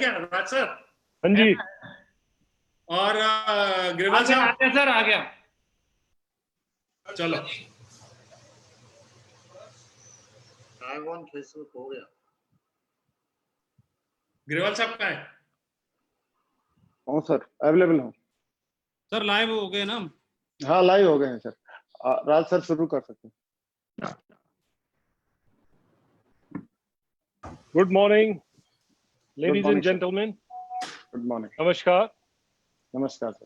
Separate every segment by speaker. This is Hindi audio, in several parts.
Speaker 1: क्या राज सर?
Speaker 2: हाँ जी।
Speaker 1: और ग्रेवाल साहब?
Speaker 3: आ गया सर, आ गया।
Speaker 1: चलो
Speaker 4: फेसबुक हो गया।
Speaker 1: ग्रेवाल साहब कहाँ है?
Speaker 4: हाँ सर, अवेलेबल हूँ।
Speaker 3: सर लाइव हो गए ना?
Speaker 4: हाँ लाइव हो गए हैं सर। राज सर शुरू कर सकते हैं।
Speaker 2: Good morning ladies and gentleman.
Speaker 4: Good morning.
Speaker 2: नमस्कार।
Speaker 4: नमस्कार सर।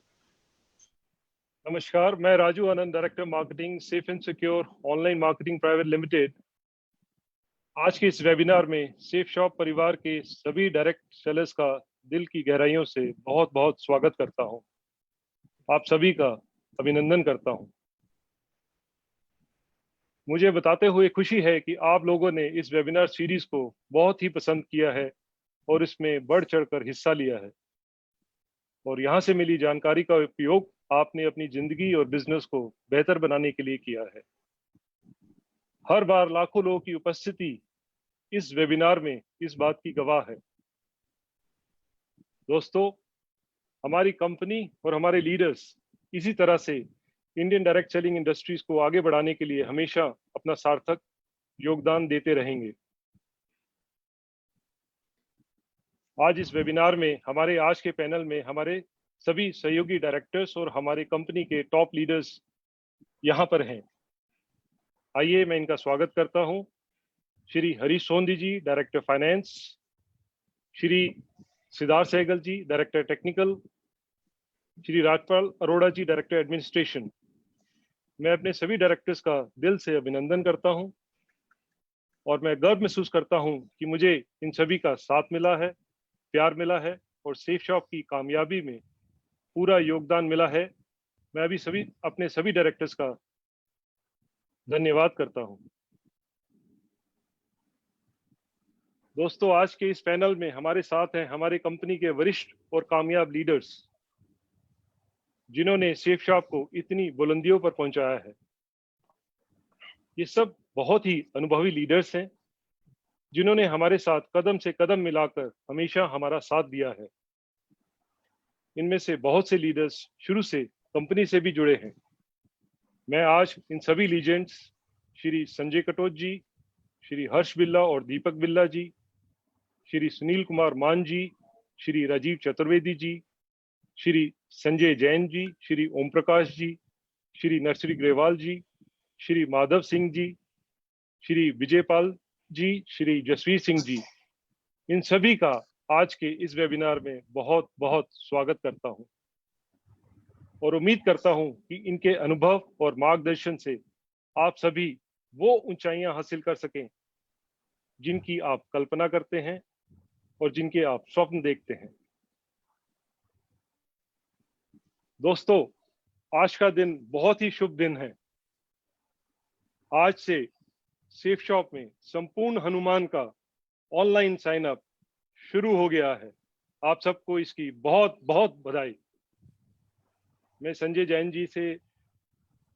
Speaker 2: नमस्कार, मैं Raju Anand, director marketing, Safe and Secure Online Marketing Private Limited. आज के इस वेबिनार में सेफ शॉप परिवार के सभी डायरेक्ट सेलर्स का दिल की गहराइयों से बहुत बहुत स्वागत करता हूं। आप सभी का अभिनंदन करता हूं। मुझे बताते हुए खुशी है कि आप लोगों ने इस वेबिनार सीरीज को बहुत ही पसंद किया है और इसमें बढ़ चढ़कर हिस्सा लिया है, और यहाँ से मिली जानकारी का उपयोग आपने अपनी जिंदगी और बिजनेस को बेहतर बनाने के लिए किया है। हर बार लाखों लोगों की उपस्थिति इस वेबिनार में इस बात की गवाह है। दोस्तों, हमारी कंपनी और हमारे लीडर्स इसी तरह से इंडियन डायरेक्ट सेलिंग इंडस्ट्रीज को आगे बढ़ाने के लिए हमेशा अपना सार्थक योगदान देते रहेंगे। आज इस वेबिनार में हमारे आज के पैनल में हमारे सभी सहयोगी डायरेक्टर्स और हमारे कंपनी के टॉप लीडर्स यहाँ पर हैं। आइए मैं इनका स्वागत करता हूँ। श्री हरीश सोंधी जी, डायरेक्टर फाइनेंस, श्री सिद्धार्थ सहगल जी, डायरेक्टर टेक्निकल, श्री राजपाल अरोड़ा जी, डायरेक्टर एडमिनिस्ट्रेशन। मैं अपने सभी डायरेक्टर्स का दिल से अभिनंदन करता हूं और मैं गर्व महसूस करता हूं कि मुझे इन सभी का साथ मिला है, प्यार मिला है और सेफ शॉप की कामयाबी में पूरा योगदान मिला है। मैं अभी अपने सभी डायरेक्टर्स का धन्यवाद करता हूं। दोस्तों, आज के इस पैनल में हमारे साथ हैं हमारे कंपनी के वरिष्ठ और कामयाब लीडर्स, जिन्होंने सेफ शॉप को इतनी बुलंदियों पर पहुंचाया है। ये सब बहुत ही अनुभवी लीडर्स हैं, जिन्होंने हमारे साथ कदम से कदम मिलाकर हमेशा हमारा साथ दिया है। इनमें से बहुत से लीडर्स शुरू से कंपनी से भी जुड़े हैं। मैं आज इन सभी लीजेंड्स श्री संजय कटोच जी, श्री हर्ष बिल्ला और दीपक बिल्ला जी, श्री सुनील कुमार मान जी, श्री राजीव चतुर्वेदी जी, श्री संजय जैन जी, श्री ओम प्रकाश जी, श्री नरसरी ग्रेवाल जी, श्री माधव सिंह जी, श्री विजयपाल जी, श्री जसवीर सिंह जी, इन सभी का आज के इस वेबिनार में बहुत बहुत स्वागत करता हूं और उम्मीद करता हूं कि इनके अनुभव और मार्गदर्शन से आप सभी वो ऊंचाइयां हासिल कर सकें जिनकी आप कल्पना करते हैं और जिनके आप स्वप्न देखते हैं। दोस्तों, आज का दिन बहुत ही शुभ दिन है। आज से सेफ शॉप में संपूर्ण हनुमान का ऑनलाइन साइन अप शुरू हो गया है। आप सबको इसकी बहुत बहुत बधाई। मैं संजय जैन जी से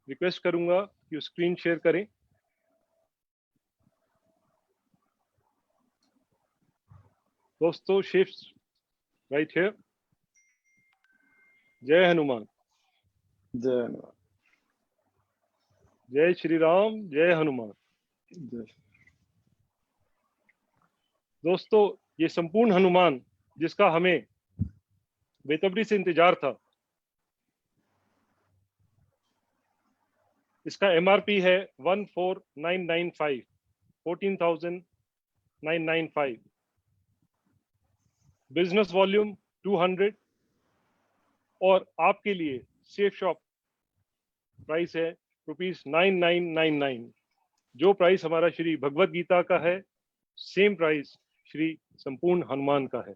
Speaker 2: रिक्वेस्ट करूंगा कि स्क्रीन शेयर करें। दोस्तों, शिफ्ट राइट हियर। जय हनुमान।
Speaker 4: जय हनुमान।
Speaker 2: जय श्री राम, जय हनुमान।
Speaker 4: जय।
Speaker 2: दोस्तों, ये संपूर्ण हनुमान जिसका हमें बेसब्री से इंतजार था, इसका एमआरपी है 14,995, 14,995। बिजनेस वॉल्यूम 200 और आपके लिए सेफ शॉप प्राइस है ₹9999। जो प्राइस हमारा श्री भगवत गीता का है, सेम प्राइस श्री संपूर्ण हनुमान का है।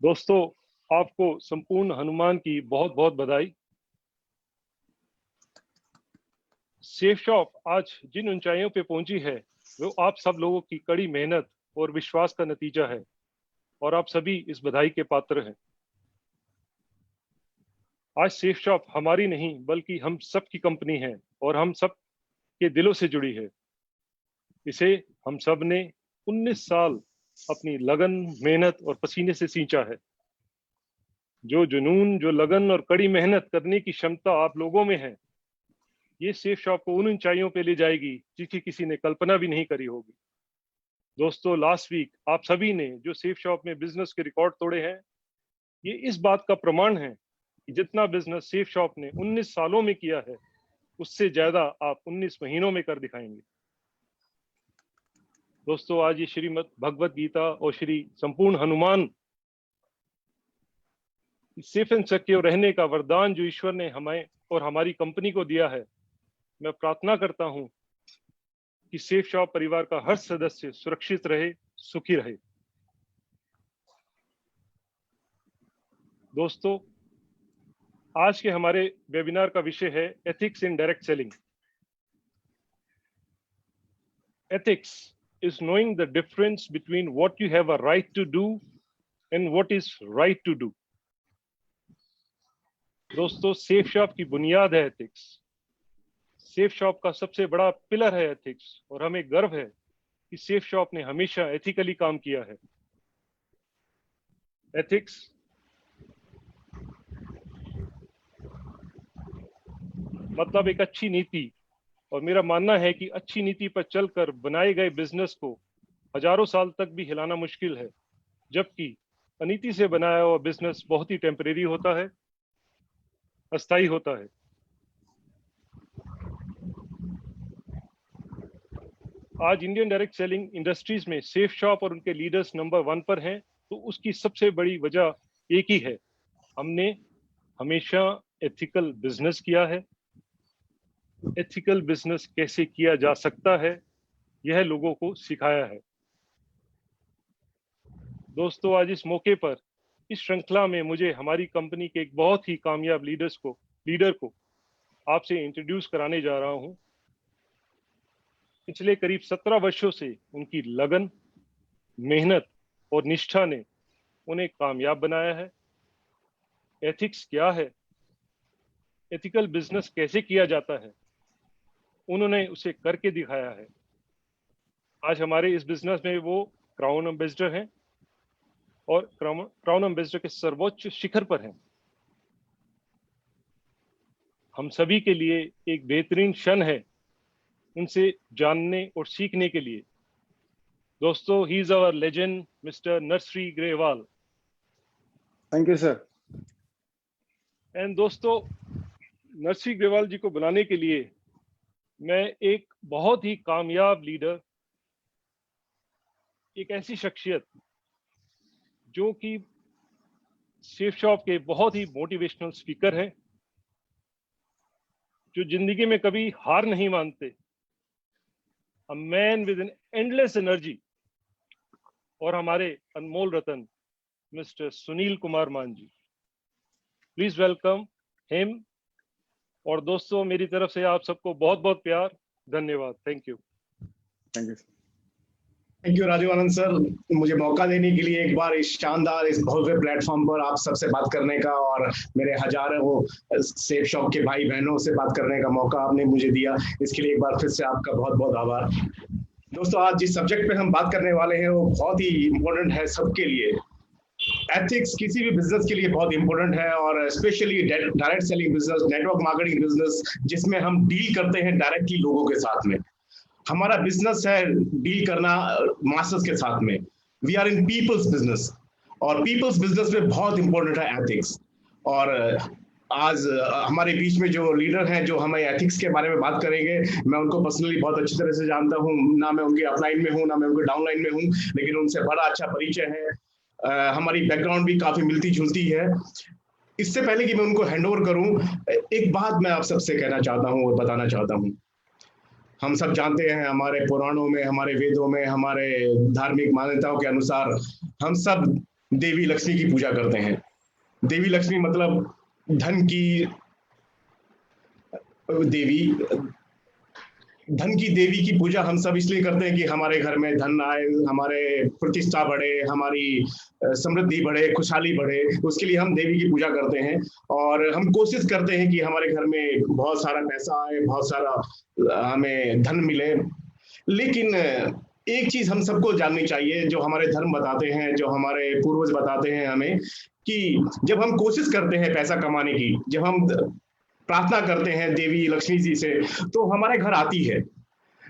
Speaker 2: दोस्तों, आपको संपूर्ण हनुमान की बहुत बहुत बधाई। सेफ शॉप आज जिन ऊंचाइयों पे पहुंची है वो आप सब लोगों की कड़ी मेहनत और विश्वास का नतीजा है और आप सभी इस बधाई के पात्र हैं। आज सेफ शॉप हमारी नहीं बल्कि हम सब की कंपनी है और हम सब के दिलों से जुड़ी है। इसे हम सब ने 19 साल अपनी लगन, मेहनत और पसीने से सींचा है। जो जुनून, जो लगन और कड़ी मेहनत करने की क्षमता आप लोगों में है, ये सेफ शॉप को उन ऊंचाइयों पे ले जाएगी जिसकी किसी ने कल्पना भी नहीं करी होगी। दोस्तों, लास्ट वीक आप सभी ने जो सेफ शॉप में बिजनेस के रिकॉर्ड तोड़े हैं, ये इस बात का प्रमाण है कि जितना बिजनेस सेफ शॉप ने 19 सालों में किया है, उससे ज्यादा आप 19 महीनों में कर दिखाएंगे। दोस्तों, आज ये श्रीमद् भगवत गीता और श्री संपूर्ण हनुमान सेफ एंड सिक्योर रहने का वरदान जो ईश्वर ने हमें और हमारी कंपनी को दिया है, मैं प्रार्थना करता हूं कि सेफ शॉप परिवार का हर सदस्य सुरक्षित रहे, सुखी रहे। दोस्तों, आज के हमारे वेबिनार का विषय है ethics in direct selling. Ethics is knowing the difference between what you have a right to do and what is right to do. दोस्तों, सेफ शॉप की बुनियाद है एथिक्स। सेफ शॉप का सबसे बड़ा पिलर है एथिक्स और हमें गर्व है कि सेफ शॉप ने हमेशा एथिकली काम किया है। एथिक्स मतलब एक अच्छी नीति, और मेरा मानना है कि अच्छी नीति पर चलकर बनाए गए बिजनेस को हजारों साल तक भी हिलाना मुश्किल है, जबकि अनीति से बनाया हुआ बिजनेस बहुत ही टेम्परेरी होता है, अस्थायी होता है। आज इंडियन डायरेक्ट सेलिंग इंडस्ट्रीज में सेफ शॉप और उनके लीडर्स नंबर 1 पर हैं, तो उसकी सबसे बड़ी वजह एक ही है, हमने हमेशा एथिकल बिजनेस किया है। एथिकल बिजनेस कैसे किया जा सकता है, यह लोगों को सिखाया है। दोस्तों, आज इस मौके पर इस श्रृंखला में मुझे हमारी कंपनी के एक बहुत ही कामयाब लीडर को आपसे इंट्रोड्यूस कराने जा रहा हूं। पिछले करीब 17 वर्षों से उनकी लगन, मेहनत और निष्ठा ने उन्हें कामयाब बनाया है। एथिक्स क्या है, एथिकल बिजनेस कैसे किया जाता है, उन्होंने उसे करके दिखाया है। आज हमारे इस बिजनेस में वो क्राउन एम्बेसडर हैं और क्राउन एम्बेसडर के सर्वोच्च शिखर पर हैं। हम सभी के लिए एक बेहतरीन क्षण है उनसे जानने और सीखने के लिए। दोस्तों, he is our legend mister Narshri Grewal.
Speaker 4: Thank you sir.
Speaker 2: And दोस्तों, नरश्री ग्रेवाल जी को बुलाने के लिए मैं एक बहुत ही कामयाब लीडर, एक ऐसी शख्सियत जो कि सेफ शॉप के बहुत ही मोटिवेशनल स्पीकर हैं, जो जिंदगी में कभी हार नहीं मानते, a man with an endless energy, और हमारे अनमोल रतन मिस्टर सुनील कुमार मान जी। Please welcome him. और दोस्तों, मेरी तरफ से आप सबको बहुत बहुत प्यार, धन्यवाद। Thank you.
Speaker 4: Thank you.
Speaker 5: Thank you Rajeev Anand sir, मुझे मौका देने के लिए एक बार इस शानदार, इस भव्य प्लेटफॉर्म पर आप सबसे बात करने का और मेरे हजारों सेफ शॉप के भाई बहनों से बात करने का मौका आपने मुझे दिया, इसके लिए एक बार फिर से आपका बहुत बहुत आभार। दोस्तों, आज जिस सब्जेक्ट पे हम बात करने वाले हैं वो बहुत ही इम्पोर्टेंट है सबके लिए। एथिक्स किसी भी बिजनेस के लिए बहुत इंपॉर्टेंट है, और specially direct selling business, network marketing business, जिसमें हम डील करते हैं डायरेक्टली लोगों के साथ में। हमारा बिजनेस है डील करना मासेस के साथ में। We are in people's business, और पीपल्स बिजनेस में बहुत इंपॉर्टेंट है एथिक्स। और आज हमारे बीच में जो लीडर हैं जो हमें एथिक्स के बारे में बात करेंगे, मैं उनको पर्सनली बहुत अच्छी तरह से जानता हूँ। ना मैं उनकी अपलाइन में हूँ, ना मैं उनके डाउनलाइन में हूँ, लेकिन उनसे बड़ा अच्छा परिचय है। हमारी बैकग्राउंड भी काफी मिलती जुलती है। इससे पहले कि मैं उनको हैंडओवर करूं, एक बात मैं आप सबसे कहना चाहता हूं और बताना चाहता हूं। हम सब जानते हैं, हमारे पुराणों में, हमारे वेदों में, हमारे धार्मिक मान्यताओं के अनुसार हम सब देवी लक्ष्मी की पूजा करते हैं। देवी लक्ष्मी मतलब धन की देवी, धन की देवी की पूजा हम सब इसलिए करते हैं कि हमारे घर में धन आए, हमारे प्रतिष्ठा बढ़े, हमारी समृद्धि बढ़े, खुशहाली बढ़े, उसके लिए हम देवी की पूजा करते हैं। और हम कोशिश करते हैं कि हमारे घर में बहुत सारा पैसा आए, बहुत सारा हमें धन मिले। लेकिन एक चीज हम सबको जाननी चाहिए, जो हमारे धर्म बताते हैं, जो हमारे पूर्वज बताते हैं हमें, कि जब हम कोशिश करते हैं पैसा कमाने की, जब हम प्रार्थना करते हैं देवी लक्ष्मी जी से, तो हमारे घर आती है।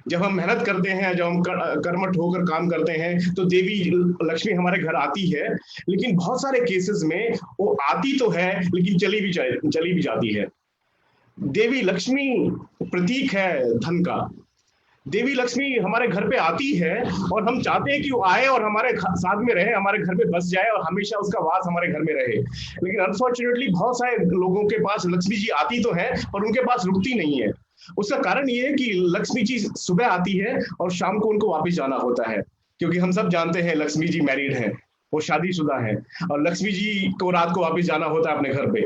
Speaker 5: जब हम मेहनत करते हैं, जब हम कर्मठ होकर काम करते हैं, तो देवी लक्ष्मी हमारे घर आती है। लेकिन बहुत सारे केसेस में वो आती तो है, लेकिन चली भी जाती है। देवी लक्ष्मी प्रतीक है धन का। देवी लक्ष्मी हमारे घर पे आती है और हम चाहते हैं कि वो आए और हमारे साथ में रहे, हमारे घर पे बस जाए और हमेशा उसका वास हमारे घर में रहे। लेकिन अनफॉर्चुनेटली बहुत सारे लोगों के पास लक्ष्मी जी आती तो है, पर उनके पास रुकती नहीं है। उसका कारण ये है कि लक्ष्मी जी सुबह आती है और शाम को उनको वापस जाना होता है, क्योंकि हम सब जानते हैं लक्ष्मी जी मैरिड है, वो शादीशुदा है, और लक्ष्मी जी को रात को वापस जाना होता है अपने घर पे।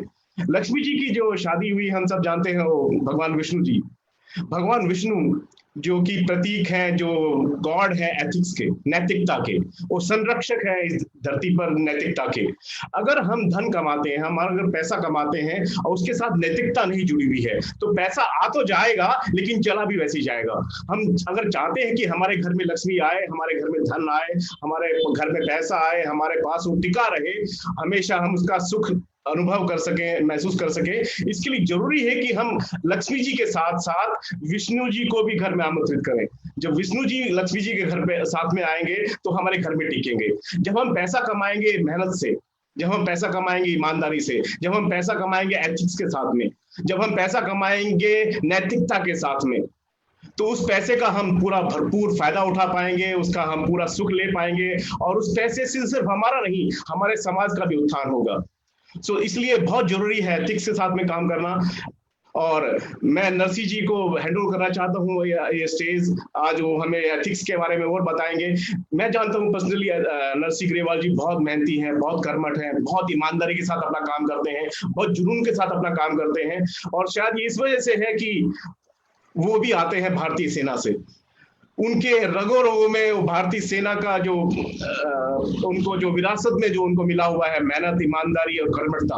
Speaker 5: लक्ष्मी जी की जो शादी हुई हम सब जानते हैं, वो भगवान विष्णु जी। भगवान विष्णु जो कि प्रतीक है, जो गॉड है एथिक्स के, नैतिकता के, वो संरक्षक है इस धरती पर नैतिकता के। अगर हम धन कमाते हैं, हम अगर पैसा कमाते हैं और उसके साथ नैतिकता नहीं जुड़ी हुई है, तो पैसा आ तो जाएगा लेकिन चला भी वैसे ही जाएगा। हम अगर चाहते हैं कि हमारे घर में लक्ष्मी आए, हमारे घर में धन आए, हमारे घर में पैसा आए, हमारे पास वो टिका रहे, हमेशा हम उसका सुख अनुभव कर सके, महसूस कर सके, इसके लिए जरूरी है कि हम लक्ष्मी जी के साथ साथ विष्णु जी को भी घर में आमंत्रित करें। जब विष्णु जी लक्ष्मी जी के घर पे साथ में आएंगे तो हमारे घर में टिकेंगे। जब हम पैसा कमाएंगे मेहनत से, जब हम पैसा कमाएंगे ईमानदारी से, जब हम पैसा कमाएंगे एथिक्स के साथ में, जब हम पैसा कमाएंगे नैतिकता के साथ में, तो उस पैसे का हम पूरा भरपूर फायदा उठा पाएंगे, उसका हम पूरा सुख ले पाएंगे, और उस पैसे से सिर्फ हमारा नहीं, हमारे समाज का भी उत्थान होगा। इसलिए बहुत जरूरी है एथिक्स के साथ में काम करना। और मैं नरसी जी को हैंडल करना चाहता हूँ ये स्टेज। आज वो हमें एथिक्स के बारे में और बताएंगे। मैं जानता हूँ पर्सनली नरसी ग्रेवाल जी बहुत मेहनती हैं, बहुत कर्मठ हैं, बहुत ईमानदारी के साथ अपना काम करते हैं, बहुत जुनून के साथ अपना काम करते हैं। और शायद ये इस वजह से है कि वो भी आते हैं भारतीय सेना से। उनके रगों रगों में वो भारतीय सेना का जो उनको जो विरासत में जो उनको मिला हुआ है, मेहनत, ईमानदारी और कर्मठता,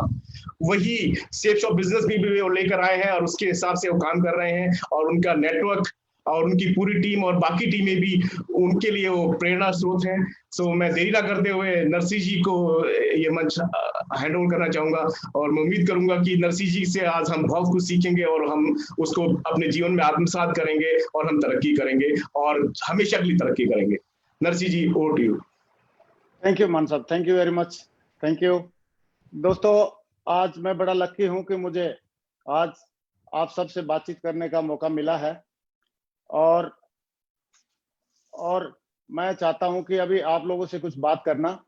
Speaker 5: वही सेफ शॉप बिजनेस भी वो लेकर आए हैं और उसके हिसाब से वो काम कर रहे हैं। और उनका नेटवर्क और उनकी पूरी टीम और बाकी टीमें भी उनके लिए वो प्रेरणा स्रोत हैं। सो मैं देरी ना करते हुए नरसी जी को ये मंच हैंड ओवर करना चाहूंगा, और मैं उम्मीद करूंगा कि नरसी जी से आज हम बहुत कुछ सीखेंगे और हम उसको अपने जीवन में आत्मसात करेंगे और हम तरक्की करेंगे और हमेशा के लिए तरक्की करेंगे। Narsi ji, over to you.
Speaker 4: Thank you Maan sahab, thank you very much, thank you. दोस्तों, आज मैं बड़ा लकी हूं कि मुझे आज आप सबसे बातचीत करने का मौका मिला है। और मैं चाहता हूं कि अभी आप लोगों से कुछ बात करना,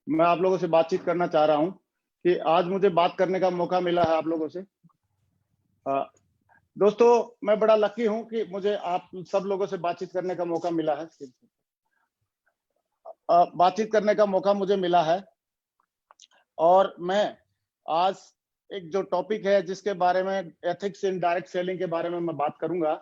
Speaker 4: मैं आप लोगों से बातचीत करना चाह रहा हूं कि आज मुझे बात करने का मौका मिला है आप लोगों से। दोस्तों, मैं बड़ा लकी हूं कि मुझे आप सब लोगों से बातचीत करने का मौका मिला है। बातचीत करने का मौका मुझे मिला है, और मैं आज एक जो टॉपिक है जिसके बारे में एथिक्स इन डायरेक्ट सेलिंग के बारे में मैं बात करूंगा।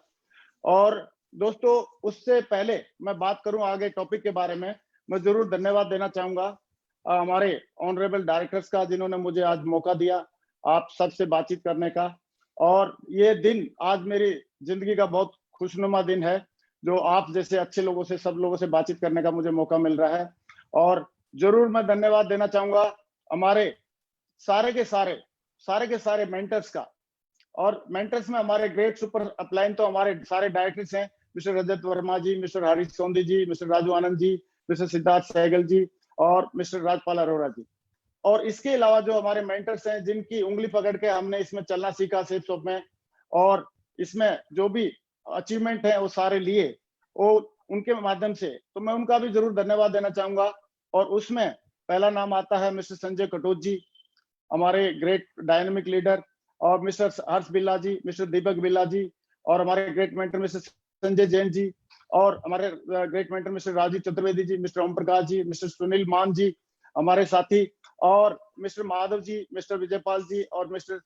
Speaker 4: और दोस्तों, उससे पहले मैं बात करूं आगे टॉपिक के बारे में, मैं जरूर धन्यवाद देना चाहूंगा हमारे ऑनरेबल डायरेक्टर्स का, जिन्होंने मुझे आज मौका दिया आप सबसे बातचीत करने का। और ये दिन आज मेरी जिंदगी का बहुत खुशनुमा दिन है, जो आप जैसे अच्छे लोगों से, सब लोगों से बातचीत करने का मुझे मौका मिल रहा है। और जरूर मैं धन्यवाद देना चाहूंगा हमारे सारे के सारे मेंटर्स का। और मेंटर्स में हमारे ग्रेट सुपर अपलाइन तो हमारे सारे डायरेक्टर्स हैं, मिस्टर रजत वर्मा जी, मिस्टर हरीश सोंदी जी, मिस्टर राजू आनंद जी, मिस्टर सिद्धार्थ सहगल जी और मिस्टर राजपाल अरोड़ा जी। और इसके अलावा जो हमारे मेंटर्स हैं, जिनकी उंगली पकड़ के हमने इसमें चलना सीखा सेफ शॉप में, और इसमें जो भी अचीवमेंट है वो सारे लिए वो उनके माध्यम से, तो मैं उनका भी जरूर धन्यवाद देना चाहूंगा। और उसमें पहला नाम आता है मिस्टर संजय कटोच जी, हमारे ग्रेट डायनेमिक लीडर, और मिस्टर हर्ष बिल्ला जी, मिस्टर दीपक बिल्ला जी, और हमारे great mentor mister Sanjay Jain ji, और हमारे great mentor mister Rajiv Chaturvedi ji, mister Om Prakash ji, mister Sunil Maan ji हमारे साथी, और मिस्टर माधव जी, मिस्टर विजयपाल जी और मिस्टर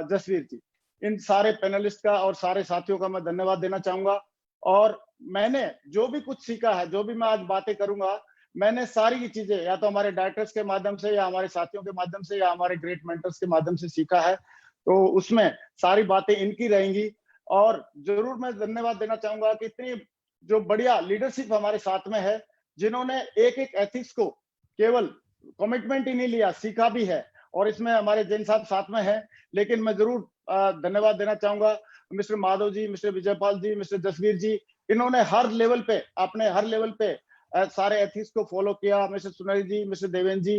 Speaker 4: जसवीर जी, इन सारे पैनलिस्ट का और सारे साथियों का मैं धन्यवाद देना चाहूंगा। और मैंने जो भी कुछ सीखा है, जो भी मैं आज बातें करूंगा, मैंने सारी की चीजें या तो हमारे डायरेक्टर्स के माध्यम से या हमारे साथियों के माध्यम से या हमारे ग्रेट मेंटर्स के माध्यम से सीखा है, तो उसमें सारी बातें इनकी रहेंगी। और जरूर मैं धन्यवाद देना चाहूंगा कि इतनी जो बढ़िया लीडरशिप हमारे साथ में है, जिन्होंने एक एक एथिक्स को केवल कमिटमेंट ही नहीं लिया, सीखा भी है। और इसमें हमारे जैन साहब साथ में है, लेकिन मैं जरूर धन्यवाद देना चाहूंगा मिस्टर माधव जी, मिस्टर विजयपाल जी, मिस्टर जसवीर जी, इन्होंने हर लेवल पे, अपने हर लेवल पे सारे एथिक्स को फॉलो किया। मिस्टर सुनील जी, मिस्टर देवेंद्र जी,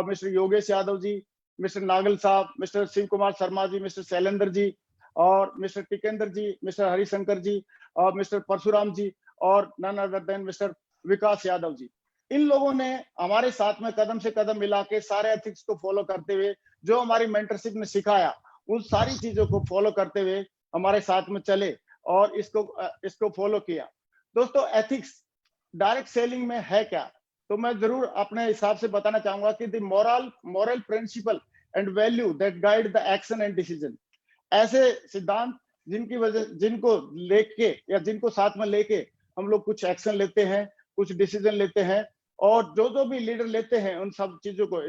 Speaker 4: मिस्टर योगेश यादव जी, मिस्टर नागल साहब, मिस्टर शिव कुमार शर्मा जी, मिस्टर शैलेंद्र जी और मिस्टर टिकेंद्र जी, मिस्टर हरिशंकर जी और मिस्टर परशुराम जी और नन अदर देन मिस्टर विकास यादव जी, इन लोगों ने हमारे साथ में कदम से कदम मिला के सारे एथिक्स को फॉलो करते हुए, जो हमारी मेंटरशिप ने सिखाया, उन सारी चीजों को फॉलो करते हुए हमारे साथ में चले और इसको फॉलो किया। दोस्तों, एथिक्स डायरेक्ट सेलिंग में है क्या, तो मैं जरूर अपने हिसाब से बताना चाहूंगा कि the moral principle and value that guide the action and decision, ऐसे सिद्धांत जिनको लेके या जिनको साथ में लेके हम लोग कुछ एक्शन लेते हैं, कुछ डिसीजन लेते हैं, और जो भी लीडर लेते हैं उन सब चीजों को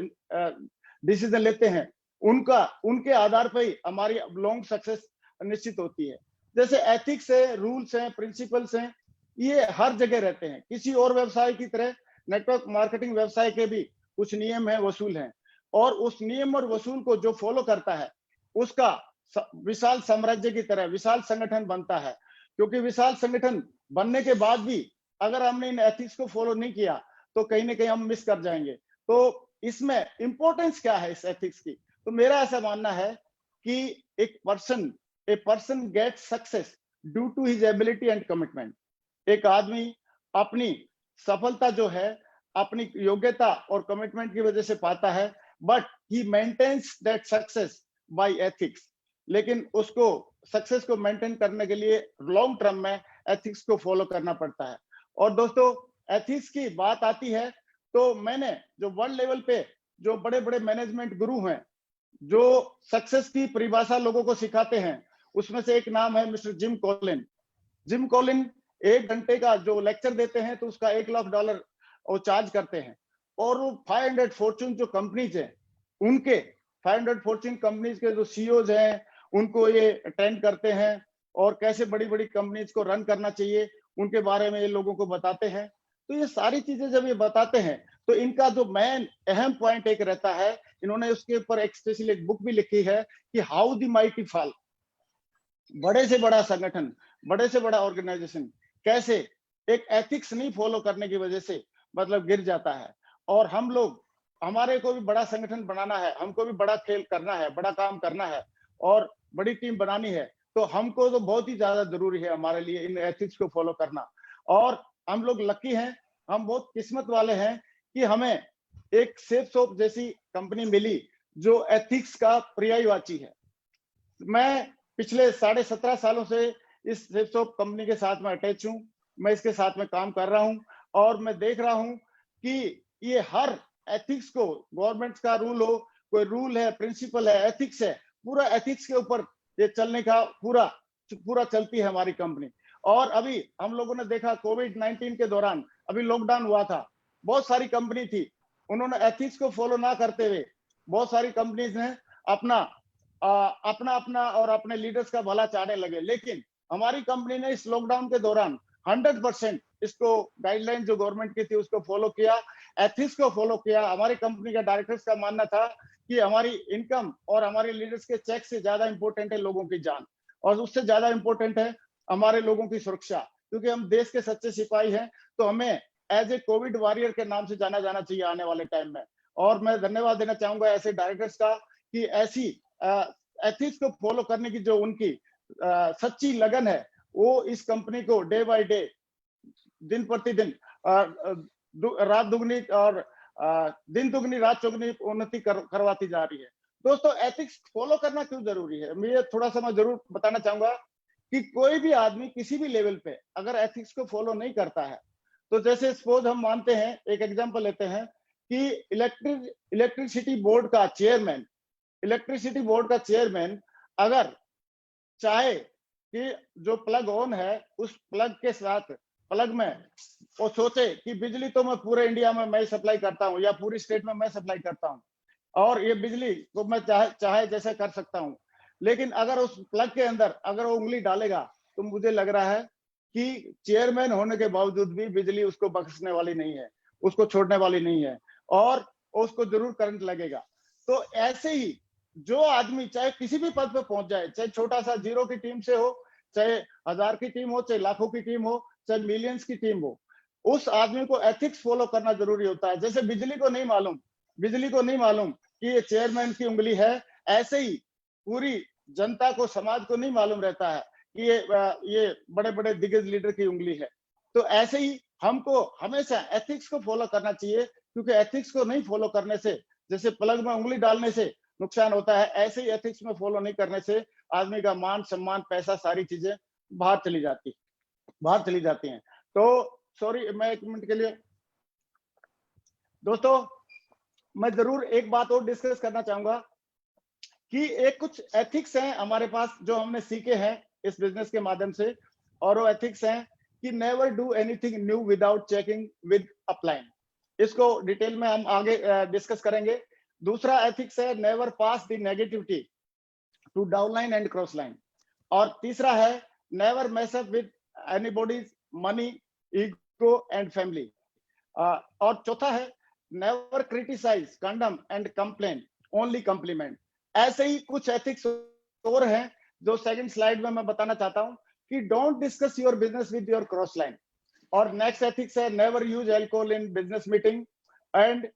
Speaker 4: डिसीजन लेते हैं, उनके आधार पर ही हमारी लॉन्ग सक्सेस निश्चित होती है। जैसे एथिक्स है, रूल्स हैं, प्रिंसिपल्स हैं, ये हर जगह रहते हैं। किसी और व्यवसाय की तरह नेटवर्क मार्केटिंग व्यवसाय के भी कुछ नियम है, वसूल हैं, और उस नियम और वसूल को जो फॉलो करता है उसका विशाल साम्राज्य की तरह विशाल संगठन बनता है। क्योंकि विशाल संगठन बनने के बाद भी अगर हमने इन एथिक्स को फॉलो नहीं किया तो कहीं ना कहीं हम मिस कर जाएंगे। तो इसमें इंपॉर्टेंस क्या है इस एथिक्स की, तो मेरा ऐसा मानना है कि a person get success due to his ability and commitment. एक आदमी अपनी सफलता जो है अपनी योग्यता और कमिटमेंट की वजह से पाता है, but he maintains that success by ethics. लेकिन उसको सक्सेस को मेंटेन करने के लिए लॉन्ग टर्म में एथिक्स को फॉलो करना पड़ता है। और दोस्तों, एथिक्स की बात आती है तो मैंने जो वर्ल्ड लेवल पे जो बड़े बड़े मैनेजमेंट गुरु हैं, जो सक्सेस की परिभाषा लोगों को सिखाते हैं, उसमें से एक नाम है mister gym Colin. Gym Colin 1 घंटे का जो लेक्चर देते हैं तो उसका $1 लाख वो चार्ज करते हैं। और वो 500 फॉर्चून जो कंपनीज हैं, उनके 500 फॉर्चून कंपनीज के जो सीईओज हैं, उनको ये अटेंड करते हैं और कैसे बड़ी बड़ी कंपनीज को रन करना चाहिए उनके बारे में ये लोगों को बताते हैं। तो ये सारी चीजें जब ये बताते हैं तो इनका जो मेन अहम पॉइंट एक रहता है, इन्होंने उसके ऊपर एक स्पेशल एक बुक भी लिखी है कि हाउ द माइटी फॉल। बड़े से बड़ा संगठन, बड़े से बड़ा ऑर्गेनाइजेशन कैसे एक एथिक्स नहीं फॉलो करने की वजह से मतलब गिर जाता है। और हम लोग, हमारे को भी बड़ा संगठन बनाना है, हमको भी बड़ा खेल करना है, बड़ा काम करना है और बड़ी टीम बनानी है, तो हमको तो बहुत ही ज्यादा जरूरी है हमारे लिए इन एथिक्स को फॉलो करना। और हम लोग लकी हैं, हम बहुत किस्मत वाले हैं कि हमें एक सेफ शॉप जैसी कंपनी मिली जो एथिक्स का पर्यायवाची है। मैं पिछले 17.5 सालों से इस सेफ शॉप कंपनी के साथ में अटैच हूं, मैं इसके साथ में काम कर रहा हूं और मैं देख रहा हूं कि ये हर एथिक्स को, गवर्नमेंट का रूल हो, कोई रूल है, प्रिंसिपल है, एथिक्स है, पूरा एथिक्स के ऊपर ये चलने का पूरा चलती है हमारी कंपनी। और अभी हम लोगों ने देखा कोविड-19 के दौरान, अभी लॉकडाउन हुआ था, बहुत सारी कंपनी थी, उन्होंने एथिक्स को फॉलो ना करते हुए बहुत सारी कंपनीज ने अपना और अपने लीडर्स का भला चाहने लगे। लेकिन हमारी कंपनी ने इस लॉकडाउन के दौरान 100% इसको गाइडलाइन जो गवर्नमेंट की थी उसको फॉलो किया, एथिक्स को फॉलो किया। हमारी कंपनी का डायरेक्टर्स का मानना था कि हमारी इनकम और हमारे लीडर्स के चेक से ज्यादा इंपॉर्टेंट है लोगों की जान, और उससे ज्यादा इंपॉर्टेंट है हमारे लोगों की सुरक्षा। क्योंकि हम देश के सच्चे सिपाही हैं, तो हमें एज ए कोविड वॉरियर के नाम से जाना जाना चाहिए आने वाले टाइम में। और मैं धन्यवाद देना चाहूंगा ऐसे डायरेक्टर्स का कि ऐसी एथिक्स को फॉलो करने की जो उनकी सच्ची लगन है, वो इस कंपनी को डे बाय डे, दिन प्रतिदिन रात दुगनी और दिन दुगनी रात चौगुनी उन्नति करवाती जा रही है। दोस्तों, एथिक्स फॉलो करना क्यों जरूरी है, मैं थोड़ा सा मैं जरूर बताना चाहूंगा कि कोई भी आदमी किसी भी लेवल पे अगर एथिक्स को फॉलो नहीं करता है, तो जैसे सपोज हम मानते हैं, एक एग्जांपल लेते हैं कि इलेक्ट्रिसिटी बोर्ड का चेयरमैन अगर चाहे कि जो प्लग ऑन है उस प्लग के साथ प्लग में वो सोचे कि बिजली तो मैं पूरे इंडिया में मैं सप्लाई करता हूं या पूरी स्टेट में मैं सप्लाई करता हूं और ये बिजली को मैं चाहे जैसे कर सकता हूं, लेकिन अगर उस प्लग के अंदर अगर वो उंगली डालेगा तो मुझे लग रहा है कि चेयरमैन होने के बावजूद भी बिजली उसको बख्शने वाली नहीं है, उसको छोड़ने वाली नहीं है और उसको जरूर करंट लगेगा। तो ऐसे ही जो आदमी चाहे किसी भी पद पे पहुंच जाए, चाहे छोटा सा जीरो की टीम से हो, चाहे 1000 की टीम हो, चाहे लाखों की टीम हो, चाहे मिलियंस की टीम हो, उस आदमी को एथिक्स फॉलो करना जरूरी होता है। जैसे बिजली को नहीं मालूम कि ये चेयरमैन की उंगली है, ऐसे ही पूरी जनता को, समाज को नहीं मालूम रहता है कि ये बड़े बड़े दिग्गज लीडर की उंगली है। तो ऐसे ही हमको हमेशा एथिक्स को फॉलो करना चाहिए, क्योंकि एथिक्स को नहीं फॉलो करने से, जैसे प्लग में उंगली डालने से नुकसान होता है, ऐसे ही एथिक्स में फॉलो नहीं करने से आदमी का मान सम्मान, पैसा, सारी चीजें बाहर चली जाती हैं। तो सॉरी, मैं 1 मिनट के लिए दोस्तों, मैं जरूर एक बात और डिस्कस करना चाहूंगा कि एक कुछ एथिक्स हैं हमारे पास जो हमने सीखे हैं इस बिजनेस के माध्यम से, और वो एथिक्स हैं कि never do anything new without checking with upline. इसको डिटेल में हम आगे डिस्कस करेंगे। दूसरा एथिक्स है never pass the negativity to downline and cross line. और तीसरा है never mess up with anybody's money, ego and family. और चौथा है never criticise, condemn and complain, only compliment. ऐसे ही कुछ एथिक्स और हैं जो सेकंड स्लाइड में मैं बताना चाहता हूं कि don't discuss your business with your cross line. और नेक्स्ट एथिक्स है never use alcohol in business meeting. And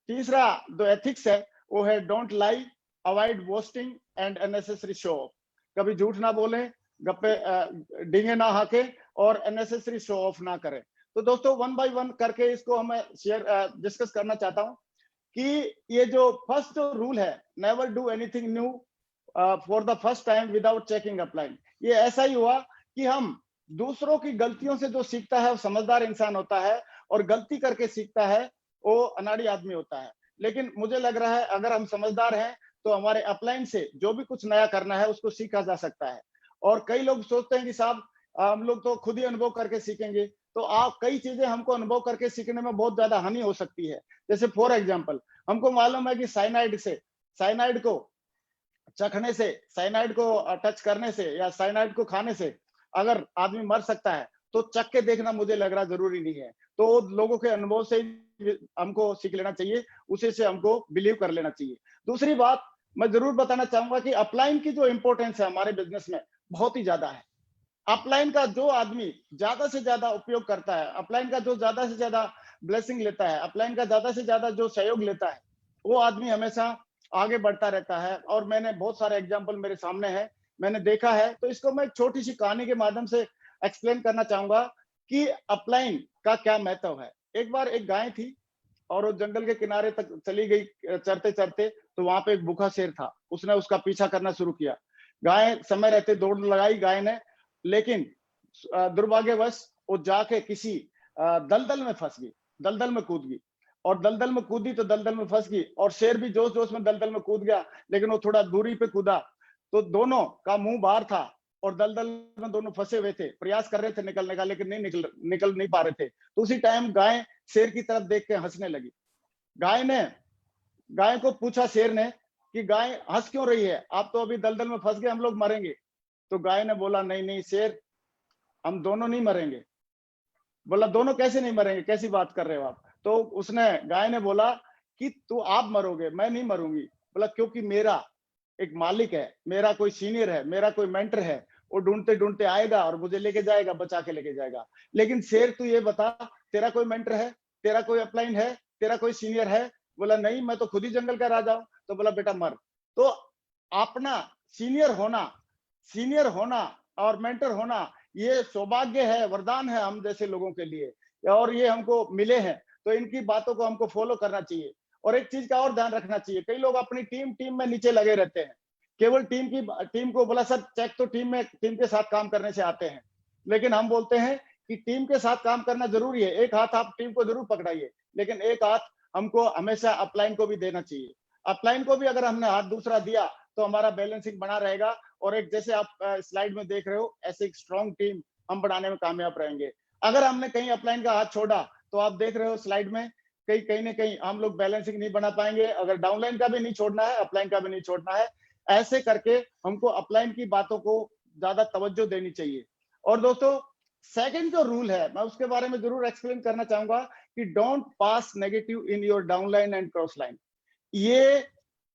Speaker 4: तीसरा जो एथिक्स है वो है don't lie, avoid boasting and unnecessary show off. कभी झूठ ना बोले, गप्पे डींगे ना हाके और अननेसेसरी शो ऑफ ना करें। तो दोस्तों 1 बाय 1 करके इसको हम डिस्कस करना चाहता हूं कि ये जो फर्स्ट जो रूल है never do anything new for the first time without checking upline, ये ऐसा ही हुआ कि हम दूसरों की गलतियों से जो सीखता है वो समझदार इंसान होता है, और गलती करके सीखता है वो अनाड़ी आदमी होता है। लेकिन मुझे लग रहा है अगर हम समझदार हैं तो हमारे अपलाइन से जो भी कुछ नया करना है उसको सीखा जा सकता है। और कई लोग सोचते हैं कि साहब हम लोग तो खुद ही अनुभव करके सीखेंगे, तो आप कई चीजें हमको अनुभव करके सीखने में बहुत ज्यादा हानि हो सकती है। जैसे फॉर एग्जांपल हमको मालूम है कि साइनाइड को चखने से, साइनाइड को टच करने से या साइनाइड को खाने से अगर आदमी मर सकता है, तो चख के देखना मुझे लग रहा जरूरी नहीं है। तो लोगों के अनुभव से हमको सीख लेना चाहिए, उसी से हमको बिलीव कर लेना चाहिए। दूसरी बात मैं जरूर बताना चाहूंगा कि अपलाइन की जो इंपॉर्टेंस है हमारे बिजनेस में बहुत ही ज्यादा है। अपलाइन का जो आदमी ज्यादा से ज्यादा उपयोग करता है, अपलाइन का जो ज्यादा से ज्यादा ब्लेसिंग लेता है, अपलाइन का ज्यादा से ज्यादा जो सहयोग लेता है, वो आदमी हमेशा आगे बढ़ता रहता है। और मैंने बहुत सारे एग्जाम्पल मेरे सामने है, मैंने देखा है। तो इसको मैं एक छोटी सी कहानी के माध्यम से एक्सप्लेन करना चाहूंगा कि अपलाइन का क्या महत्व है। एक बार एक गाय थी और वो जंगल के किनारे तक चली गई चरते चरते, तो वहां पे एक भूखा शेर था। उसने उसका पीछा करना शुरू किया। गाय समय रहते दौड़ लगाई गाय ने, लेकिन दुर्भाग्यवश वो जाके किसी दलदल में फंस गई, दलदल में कूद गई। और दलदल में कूदी तो दलदल में फंस गई, और शेर भी जोश जोश में दलदल में कूद गया, लेकिन वो थोड़ा दूरी पे कूदा तो दोनों का मुंह बाहर था और दलदल में दोनों फंसे हुए थे, प्रयास कर रहे थे निकलने का, लेकिन नहीं निकल नहीं पा रहे थे। तो उसी टाइम गाय शेर की तरफ देख के हंसने लगी। गाय को पूछा शेर ने कि गाय हंस क्यों रही है, आप तो अभी दलदल में फंस गए, हम लोग मरेंगे। तो गाय ने बोला नहीं नहीं शेर, हम दोनों नहीं मरेंगे। बोला दोनों कैसे नहीं मरेंगे, कैसी बात कर रहे हो आप। तो गाय ने बोला कि तू आप मरोगे, मैं नहीं मरूंगी। बोला क्योंकि मेरा एक मालिक है, मेरा कोई सीनियर है, मेरा कोई मेंटर है, वो ढूंढते ढूंढते आएगा और मुझे लेके जाएगा, बचा के लेके जाएगा। लेकिन शेर तू ये बता, तेरा कोई मेंटर है, तेरा कोई अपलाइन है, तेरा कोई सीनियर है। बोला नहीं, मैं तो खुद ही जंगल का राजा हूं। तो बोला बेटा मर। तो अपना सीनियर होना और मेंटर होना ये सौभाग्य है, वरदान है हम जैसे लोगों के लिए, और ये हमको मिले हैं। तो इनकी बातों को हमको फॉलो करना चाहिए। और एक चीज का और ध्यान रखना चाहिए, कई लोग अपनी टीम में नीचे लगे रहते हैं केवल टीम को बोला सर चेक तो टीम के साथ काम करने से आते हैं, लेकिन हम बोलते हैं कि टीम के साथ काम करना जरूरी है, एक हाथ आप टीम को जरूर पकड़ाइए, लेकिन एक हाथ हमको हमेशा अपलाइन को भी देना चाहिए। अपलाइन को भी अगर हमने हाथ दूसरा दिया तो हमारा बैलेंसिंग बना रहेगा, और एक जैसे आप स्लाइड में देख रहे हो ऐसे एक स्ट्रॉन्ग टीम हम बनाने में कामयाब रहेंगे। अगर हमने कहीं अपलाइन का हाथ छोड़ा तो आप देख रहे हो स्लाइड में कहीं ना कहीं हम लोग बैलेंसिंग नहीं बना पाएंगे। अगर डाउनलाइन का भी नहीं छोड़ना है, अपलाइन का भी नहीं छोड़ना है, ऐसे करके हमको अपलाइन की बातों को ज्यादा तवज्जो देनी चाहिए। और दोस्तों सेकंड जो रूल है मैं उसके बारे में जरूर एक्सप्लेन करना चाहूंगा कि don't pass negative in your downline and cross line. ये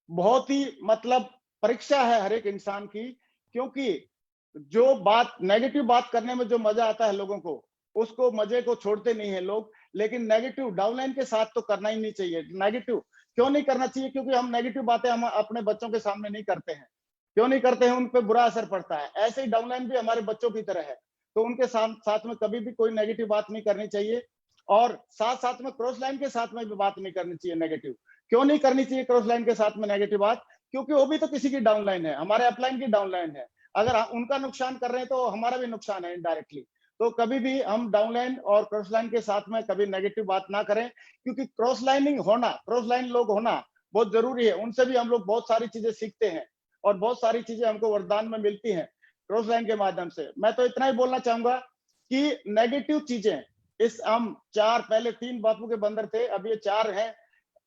Speaker 4: बहुत ही मतलब परीक्षा है हर एक इंसान की, क्योंकि जो बात नेगेटिव बात करने में जो मजा आता है लोगों को, उसको मजे को छोड़ते नहीं है लोग। लेकिन नेगेटिव डाउनलाइन के साथ तो करना ही नहीं चाहिए। नेगेटिव क्यों नहीं करना चाहिए? क्योंकि हम नेगेटिव बातें हम अपने बच्चों के सामने नहीं करते हैं। क्यों नहीं करते हैं? उन पे बुरा असर पड़ता है। ऐसे ही डाउनलाइन भी हमारे बच्चों की तरह है, तो उनके साथ में कभी भी कोई नेगेटिव बात नहीं करनी चाहिए। और साथ में क्रॉस लाइन के साथ में भी बात नहीं करनी चाहिए नेगेटिव। क्यों नहीं करनी चाहिए क्रॉस लाइन के साथ में नेगेटिव बात? क्योंकि वो भी तो किसी की डाउनलाइन है, हमारे अपलाइन की डाउनलाइन है। अगर उनका नुकसान कर रहे हैं तो हमारा भी नुकसान है इनडायरेक्टली। तो कभी भी हम डाउनलाइन और क्रॉस लाइन के साथ में कभी नेगेटिव बात ना करें, क्योंकि क्रॉस लाइन लोग होना बहुत जरूरी है। उनसे भी हम लोग बहुत सारी चीजें सीखते हैं और बहुत सारी चीजें हमको वरदान में मिलती हैं क्रॉस लाइन के माध्यम से। मैं तो इतना ही बोलना चाहूंगा कि नेगेटिव चीजें इस हम पहले 3 बापू के बंदर थे, अब ये 4 हैं,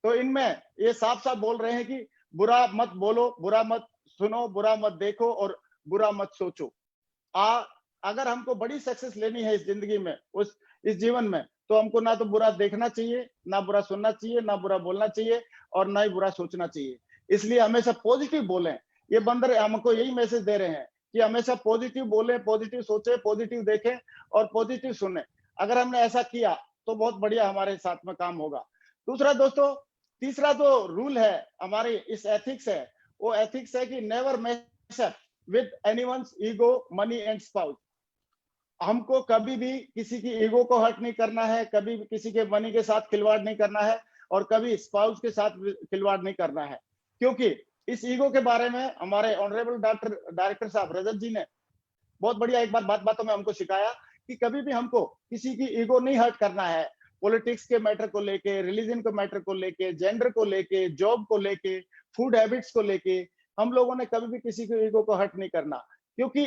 Speaker 4: तो इनमें ये साफ साफ बोल रहे हैं कि बुरा मत बोलो, बुरा मत सुनो, बुरा मत देखो और बुरा मत सोचो। अगर हमको बड़ी सक्सेस लेनी है इस जिंदगी में, इस जीवन में, तो हमको ना तो बुरा देखना चाहिए, ना बुरा सुनना चाहिए, ना बुरा बोलना चाहिए और ना ही बुरा सोचना चाहिए। इसलिए हमेशा पॉजिटिव बोलें। ये बंदर हमको यही मैसेज दे रहे हैं कि हमेशा पॉजिटिव बोले, पॉजिटिव सोचे, पॉजिटिव देखें और पॉजिटिव सुने। अगर हमने ऐसा किया तो बहुत बढ़िया हमारे साथ में काम होगा। दूसरा दोस्तों, तीसरा जो रूल है हमारे इस एथिक्स है, वो एथिक्स है कि never mess up with anyone's ego, money and spouse. हमको कभी भी किसी की ईगो को हर्ट नहीं करना है, कभी भी किसी के मनी के साथ खिलवाड़ नहीं करना है और कभी स्पाउस के साथ खिलवाड़ नहीं करना है। क्योंकि इस ईगो के बारे में हमारे ऑनरेबल डायरेक्टर साहब रजत जी ने बहुत बढ़िया एक बार बातों में हमको सिखाया कि कभी भी हमको किसी की ईगो नहीं हर्ट करना है। पॉलिटिक्स के मैटर को लेके, रिलीजन के मैटर को लेके, जेंडर को लेके, जॉब को लेके, फूड हैबिट्स को लेके, हम लोगों ने कभी भी किसी की ईगो को हर्ट नहीं करना। क्योंकि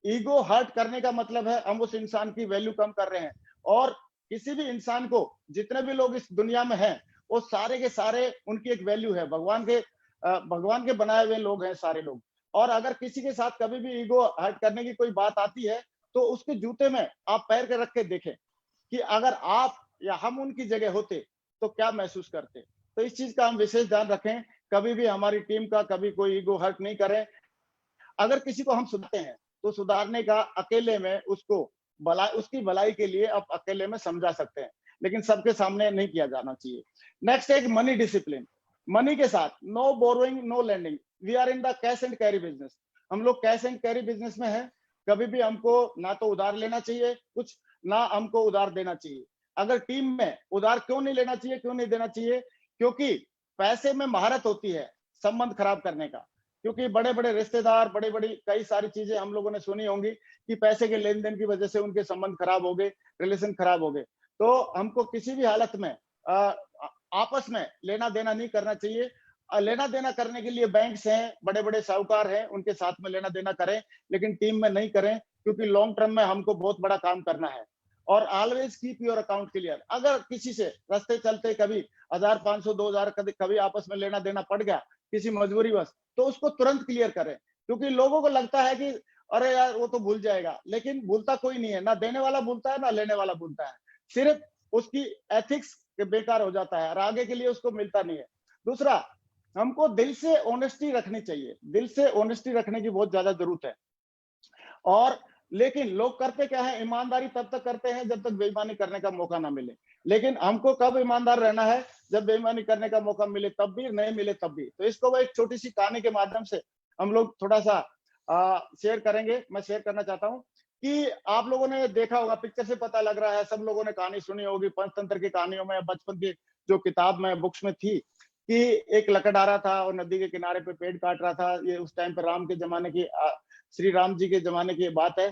Speaker 4: ईगो हर्ट करने का मतलब है हम उस इंसान की वैल्यू कम कर रहे हैं। और किसी भी इंसान को, जितने भी लोग इस दुनिया में हैं, वो सारे के सारे उनकी एक वैल्यू है। भगवान के बनाए हुए लोग हैं सारे लोग। और अगर किसी के साथ कभी भी ईगो हर्ट करने की कोई बात आती है तो उसके जूते में आप पैर के रख के देखें कि अगर आप या हम उनकी जगह होते तो क्या महसूस करते। तो इस चीज का हम विशेष ध्यान रखें, कभी भी हमारी टीम का कभी कोई ईगो हर्ट नहीं करें। अगर किसी को हम सुधारते हैं तो सुधारने का अकेले में उसकी भलाई के लिए आप अकेले में समझा सकते हैं, लेकिन सबके सामने नहीं किया जाना चाहिए। नेक्स्ट एक मनी डिसिप्लिन। मनी के साथ no borrowing, no lending. We are in the cash and carry business. हम लोग कैश एंड कैरी बिजनेस में हैं। कभी भी हमको ना तो उधार लेना चाहिए कुछ, ना हमको उधार देना चाहिए। अगर टीम में उधार क्यों नहीं लेना चाहिए, क्यों नहीं देना चाहिए? क्योंकि पैसे में महारत होती है संबंध खराब करने का। क्योंकि बड़े बड़े रिश्तेदार, बड़ी बड़ी कई सारी चीजें हम लोगों ने सुनी होंगी कि पैसे के लेन देन की वजह से उनके संबंध खराब हो गए, रिलेशन खराब हो गए। तो हमको किसी भी हालत में आपस में लेना देना नहीं करना चाहिए। लेना देना करने के लिए बैंक्स हैं, बड़े बड़े साहूकार हैं, उनके साथ में लेना देना करें, लेकिन टीम में नहीं करें, क्योंकि लॉन्ग टर्म में हमको बहुत बड़ा काम करना है। और always keep your account clear. अगर किसी से रास्ते चलते कभी 1000, 500, 2000 कभी आपस में लेना देना पड़ गया किसी मजबूरी बस, तो उसको तुरंत क्लियर करें। क्योंकि लोगों को लगता है कि अरे यार वो तो भूल जाएगा, लेकिन भूलता कोई नहीं है। ना देने वाला भूलता है, ना लेने वाला भूलता है। सिर्फ उसकी एथिक्स बेकार हो जाता है और आगे के लिए उसको मिलता नहीं है। दूसरा, हमको दिल से ऑनेस्टी रखनी चाहिए। दिल से ऑनेस्टी रखने की बहुत ज्यादा जरूरत है। और लेकिन लोग करते क्या है, ईमानदारी तब तक करते हैं जब तक बेईमानी करने का मौका ना मिले। लेकिन हमको कब ईमानदार रहना है? जब बेईमानी करने का मौका मिले तब भी, नहीं मिले तब भी। तो इसको वो एक छोटी सी कहानी के माध्यम से हम लोग थोड़ा सा शेयर करेंगे। मैं शेयर करना चाहता हूँ कि आप लोगों ने देखा होगा, पिक्चर से पता लग रहा है, सब लोगों ने कहानी सुनी होगी पंचतंत्र की कहानियों में, बचपन की जो किताब में, बुक्स में थी, कि एक लकड़हारा था और नदी के किनारे पे पेड़ काट रहा था। ये उस टाइम पे राम के जमाने की श्री राम जी के जमाने की बात है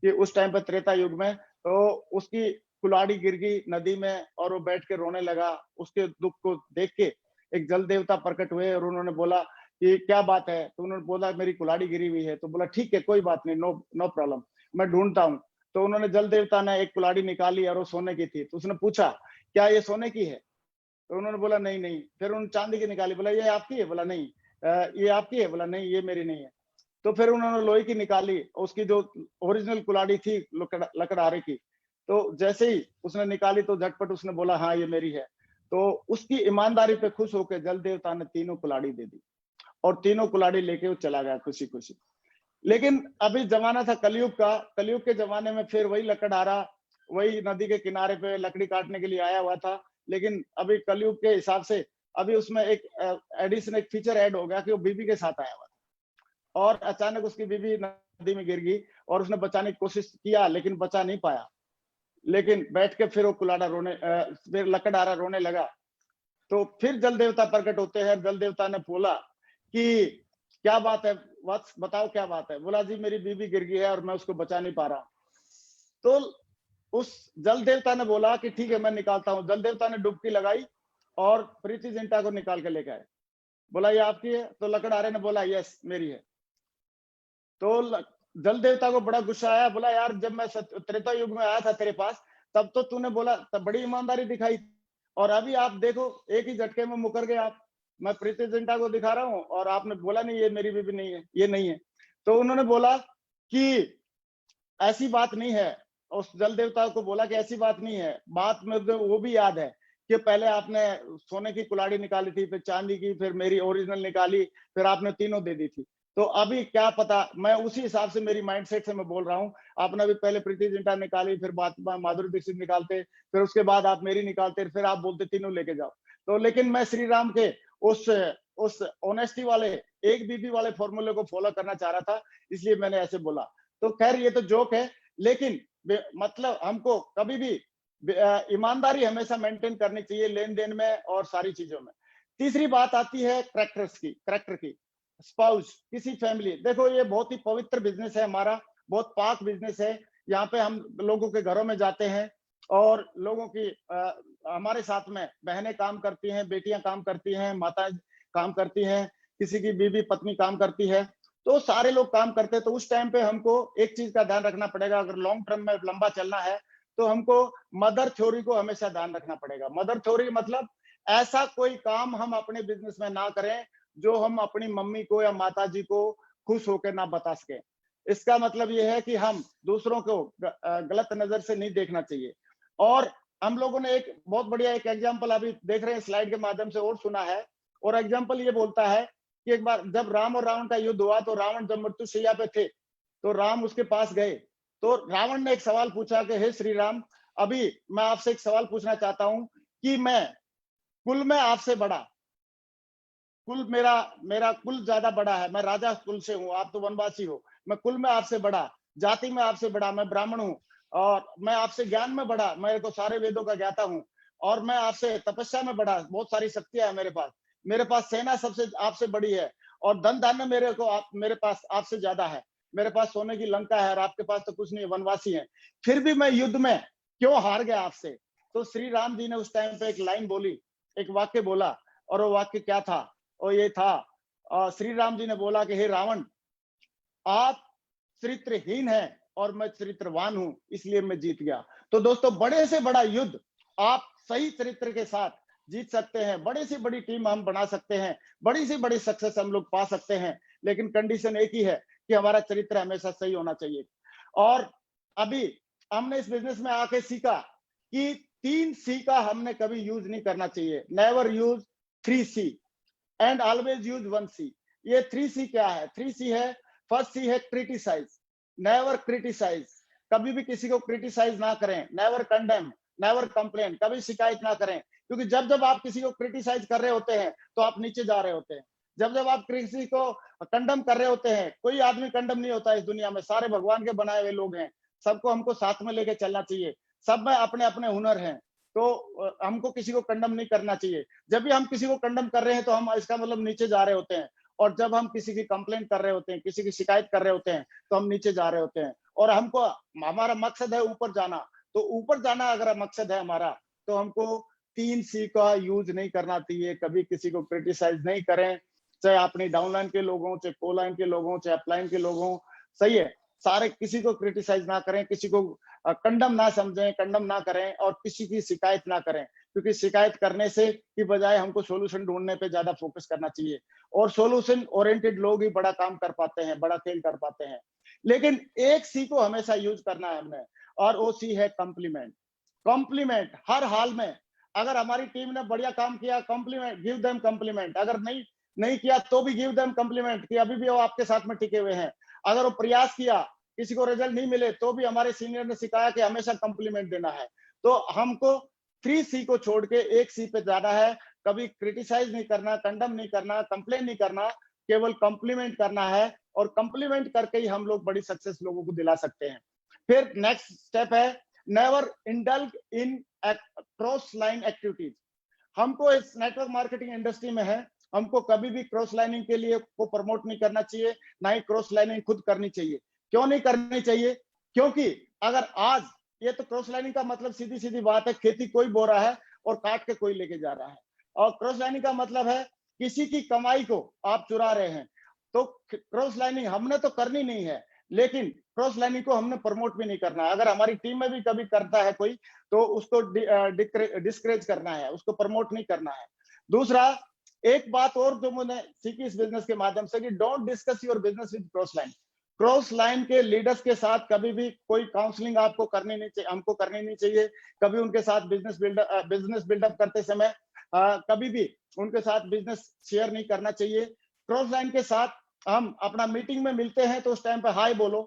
Speaker 4: कि उस टाइम पे त्रेता युग में, तो उसकी कुल्हाड़ी गिर गई नदी में और वो बैठ के रोने लगा। उसके दुख को देख के एक जल देवता प्रकट हुए और उन्होंने बोला कि क्या बात है, तो उन्होंने बोला मेरी कुल्हाड़ी गिरी हुई है। तो बोला ठीक है कोई बात नहीं, नो प्रॉब्लम, मैं ढूंढता हूँ। तो उन्होंने जल देवता ने एक कुल्हाड़ी निकाली और वो सोने की थी। तो उसने पूछा क्या ये सोने की है? तो उन्होंने बोला नहीं नहीं। फिर उन्होंने चांदी की निकाली, बोला ये आपकी है? बोला नहीं। ये आपकी है? बोला नहीं ये मेरी नहीं है। तो फिर उन्होंने लोहे की निकाली, उसकी जो ओरिजिनल कुल्हाड़ी थी लकड़हारे की, तो जैसे ही उसने निकाली तो झटपट उसने बोला हाँ ये मेरी है। तो उसकी ईमानदारी पे खुश होकर जल देवता ने तीनों कुल्हाड़ी दे दी और तीनों कुल्हाड़ी लेके वो चला गया खुशी खुशी। लेकिन अभी जमाना था कलयुग का। कलयुग के जमाने में फिर वही लकड़हारा वही नदी के किनारे पे लकड़ी काटने के लिए आया हुआ था। लेकिन अभी कलयुग के हिसाब से अभी उसमें एक एडिशन, एक फीचर ऐड हो गया कि वो बीबी के साथ आया हुआ था और अचानक उसकी बीबी नदी में गिर गई और उसने बचाने की कोशिश किया लेकिन बचा नहीं पाया। लेकिन बैठ के फिर वो फिर लकड़हारा रोने लगा। तो फिर जल देवता प्रकट होते हैं। जल देवता ने बोला कि क्या बात है, बताओ क्या बात है? बोला जी मेरी बीबी गिर गई है और मैं उसको बचा नहीं पा रहा। तो उस जल देवता ने बोला कि ठीक है मैं निकालता हूं। जल देवता ने डुबकी लगाई और प्रीति जिंटा को निकाल के लेके आए। बोला ये आपकी है? तो लकड़हारे ने बोला यस मेरी है। तो जल देवता को बड़ा गुस्सा आया। बोला यार जब मैं त्रेता युग में आया था तेरे पास तब तो तूने बोला, तब बड़ी ईमानदारी दिखाई और अभी आप देखो एक ही झटके में मुकर गए आप। मैं प्रीति जिंटा को दिखा रहा हूँ और आपने बोला नहीं ये मेरी बीबी नहीं है, ये नहीं है। तो उन्होंने बोला कि ऐसी बात नहीं है। उस जल देवता को बोला कि ऐसी बात नहीं है। बात में वो भी याद है कि पहले आपने सोने की कुल्हाड़ी निकाली थी, फिर चांदी की, फिर मेरी ओरिजिनल निकाली, फिर आपने तीनों दे दी थी। तो अभी क्या पता, मैं उसी हिसाब से मेरी माइंडसेट से मैं बोल रहा हूँ। आपने अभी पहले प्रीति जिंटा निकाली, फिर बात माधुरी दीक्षित निकालते, फिर उसके बाद आप मेरी निकालते, फिर आप बोलते तीनों लेके जाओ। तो लेकिन मैं श्री राम के उस ऑनेस्टी वाले एक बीबी वाले फॉर्मूले को फॉलो करना चाह रहा था, इसलिए मैंने ऐसे बोला। तो खैर ये तो जोक है, लेकिन मतलब हमको कभी भी ईमानदारी हमेशा मेंटेन करनी चाहिए लेन देन में और सारी चीजों में। तीसरी बात आती है कैरेक्टर की। स्पाउस, किसी फैमिली, देखो ये बहुत ही पवित्र बिजनेस है हमारा, बहुत पाक बिजनेस है। यहाँ पे हम लोगों के घरों में जाते हैं और लोगों की हमारे साथ में बहनें काम करती हैं, बेटियां काम करती हैं, माताएं काम करती हैं, किसी की बीवी पत्नी काम करती है, तो सारे लोग काम करते हैं। तो उस टाइम पे हमको एक चीज का ध्यान रखना पड़ेगा, अगर लॉन्ग टर्म में लंबा चलना है तो हमको मदर थ्योरी को हमेशा ध्यान रखना पड़ेगा। मदर थ्योरी मतलब ऐसा कोई काम हम अपने बिजनेस में ना करें जो हम अपनी मम्मी को या माता जी को खुश होकर ना बता सके। इसका मतलब यह है कि हम दूसरों को गलत नजर से नहीं देखना चाहिए। और हम लोगों ने एक बहुत बढ़िया एक एग्जाम्पल अभी देख रहे हैं स्लाइड के माध्यम से और सुना है, और एग्जाम्पल ये बोलता है कि एक बार जब राम और रावण का युद्ध हुआ तो रावण जब मृत्युशैया पे थे तो राम उसके पास गए। तो रावण ने एक सवाल पूछा कि हे श्री राम, अभी मैं आपसे एक सवाल पूछना चाहता हूं कि मैं कुल में आपसे बड़ा, कुल मेरा कुल ज्यादा बड़ा है, मैं राजा कुल से हूँ, आप तो वनवासी हो, मैं कुल में आपसे बड़ा, जाति में आपसे बड़ा, मैं ब्राह्मण हूँ, और मैं आपसे ज्ञान में बड़ा, मैं तो सारे वेदों का ज्ञाता हूँ, और मैं आपसे तपस्या में बड़ा, बहुत सारी शक्तियां है मेरे पास सेना सबसे आपसे बड़ी है, और धन धान्य मेरे पास आपसे ज्यादा है, मेरे पास सोने की लंका है और आपके पास तो कुछ नहीं है, वनवासी है, फिर भी मैं युद्ध में क्यों हार गया आपसे? तो श्री राम जी ने उस टाइम पे एक लाइन बोली, एक वाक्य बोला, और वो वाक्य क्या था? और ये था, श्री राम जी ने बोला कि हे रावण, आप चरित्रहीन हैं और मैं चरित्रवान हूं, इसलिए मैं जीत गया। तो दोस्तों, बड़े से बड़ा युद्ध आप सही चरित्र के साथ जीत सकते हैं, बड़ी से बड़ी टीम हम बना सकते हैं, बड़ी से बड़ी सक्सेस हम लोग पा सकते हैं, लेकिन कंडीशन एक ही है कि हमारा चरित्र हमेशा सही होना चाहिए। और अभी हमने इस बिजनेस में आके सीखा कि 3 C का हमने कभी यूज नहीं करना चाहिए। Never use 3C and always use 1C। ये 3C क्या है? 3C है, फर्स्ट C है क्रिटिसाइज, नेवर क्रिटिसाइज, कभी भी किसी को क्रिटिसाइज ना करें, नेवर कंडेम, नेवर कंप्लेन, कभी शिकायत ना करें, क्योंकि जब जब आप किसी को क्रिटिसाइज कर रहे होते हैं तो आप नीचे जा रहे होते हैं। जब जब आप किसी को कंडम कर रहे होते हैं, कोई आदमी कंडम नहीं होता इस दुनिया में, सारे भगवान के बनाए हुए लोग हैं, सबको हमको साथ में लेके चलना चाहिए, सब में अपने अपने हुनर हैं। तो हमको किसी को कंडम नहीं करना चाहिए। जब भी हम किसी को कंडम कर रहे हैं तो हम इसका मतलब नीचे जा रहे होते हैं, और जब हम किसी की कंप्लेंट कर रहे होते हैं, किसी की शिकायत कर रहे होते हैं, तो हम नीचे जा रहे होते हैं। और हमको, हमारा मकसद है ऊपर जाना, तो ऊपर जाना अगर मकसद है हमारा, तो हमको 3C का यूज नहीं करना चाहिए। कभी किसी को क्रिटिसाइज नहीं करें, चाहे अपनी डाउनलाइन के लोगों, चाहे कोलाइन के लोगों, चाहे अपलाइन के लोगों, सही है। सारे किसी को क्रिटिसाइज ना करें, किसी को कंडम ना समझें, कंडम ना करें, और किसी की शिकायत ना करें, क्योंकि शिकायत करने से की बजाय हमको सोल्यूशन ढूंढने पे ज्यादा फोकस करना चाहिए। और सोल्यूशन ओरिएंटेड लोग ही बड़ा काम कर पाते हैं, बड़ा खेल कर पाते हैं। लेकिन एक सी को हमेशा यूज करना है हमने, और वो सी है कॉम्प्लीमेंट। कॉम्प्लीमेंट हर हाल में, अगर हमारी टीम ने बढ़िया काम किया, कॉम्प्लीमेंट, गिव देम कॉम्प्लीमेंट। अगर नहीं किया तो भी गिव देम कॉम्प्लीमेंट कि अभी भी वो आपके साथ में टिके हुए हैं। अगर वो प्रयास किया, किसी को रिजल्ट नहीं मिले, तो भी हमारे सीनियर ने सिखाया कि हमेशा कॉम्प्लीमेंट देना है। तो हमको 3C को छोड़ के 1C पे जाना है। कभी क्रिटिसाइज नहीं करना, कंडम नहीं करना, कंप्लेन नहीं करना, केवल कॉम्प्लीमेंट करना है। और कॉम्प्लीमेंट करके ही हम लोग बड़ी सक्सेस लोगों को दिला सकते हैं। फिर नेक्स्ट स्टेप है, never indulge in cross line activities. हमको इस नेटवर्क मार्केटिंग इंडस्ट्री में है, हमको कभी भी क्रॉस लाइनिंग के लिए को प्रमोट नहीं करना चाहिए, ना ही क्रॉस लाइनिंग खुद करनी चाहिए। क्यों नहीं करनी चाहिए? क्योंकि अगर आज ये तो क्रॉस लाइनिंग का मतलब सीधी सीधी बात है, खेती कोई बो रहा है और काट के कोई लेके जा रहा है। और क्रॉस लाइनिंग का मतलब है किसी की कमाई को आप चुरा रहे हैं। तो क्रॉस लाइनिंग हमने तो करनी नहीं है, लेकिन क्रॉस लाइनिंग को हमने प्रमोट भी नहीं करना है। अगर हमारी टीम में भी कभी करता है कोई, तो उसको डिस्करेज करना है, उसको प्रमोट नहीं करना है। दूसरा, एक बात और जो मैंने सीखी इस बिजनेस के माध्यम से, कि don't discuss your business with cross line. Cross line के लीडर्स के साथ कभी भी कोई काउंसलिंग आपको करनी नहीं चाहिए, हमको करनी नहीं चाहिए। कभी उनके साथ बिजनेस बिल्डअप करते समय कभी भी उनके साथ बिजनेस शेयर नहीं करना चाहिए। क्रॉस लाइन के साथ हम अपना मीटिंग में मिलते हैं तो उस टाइम पे हाय बोलो,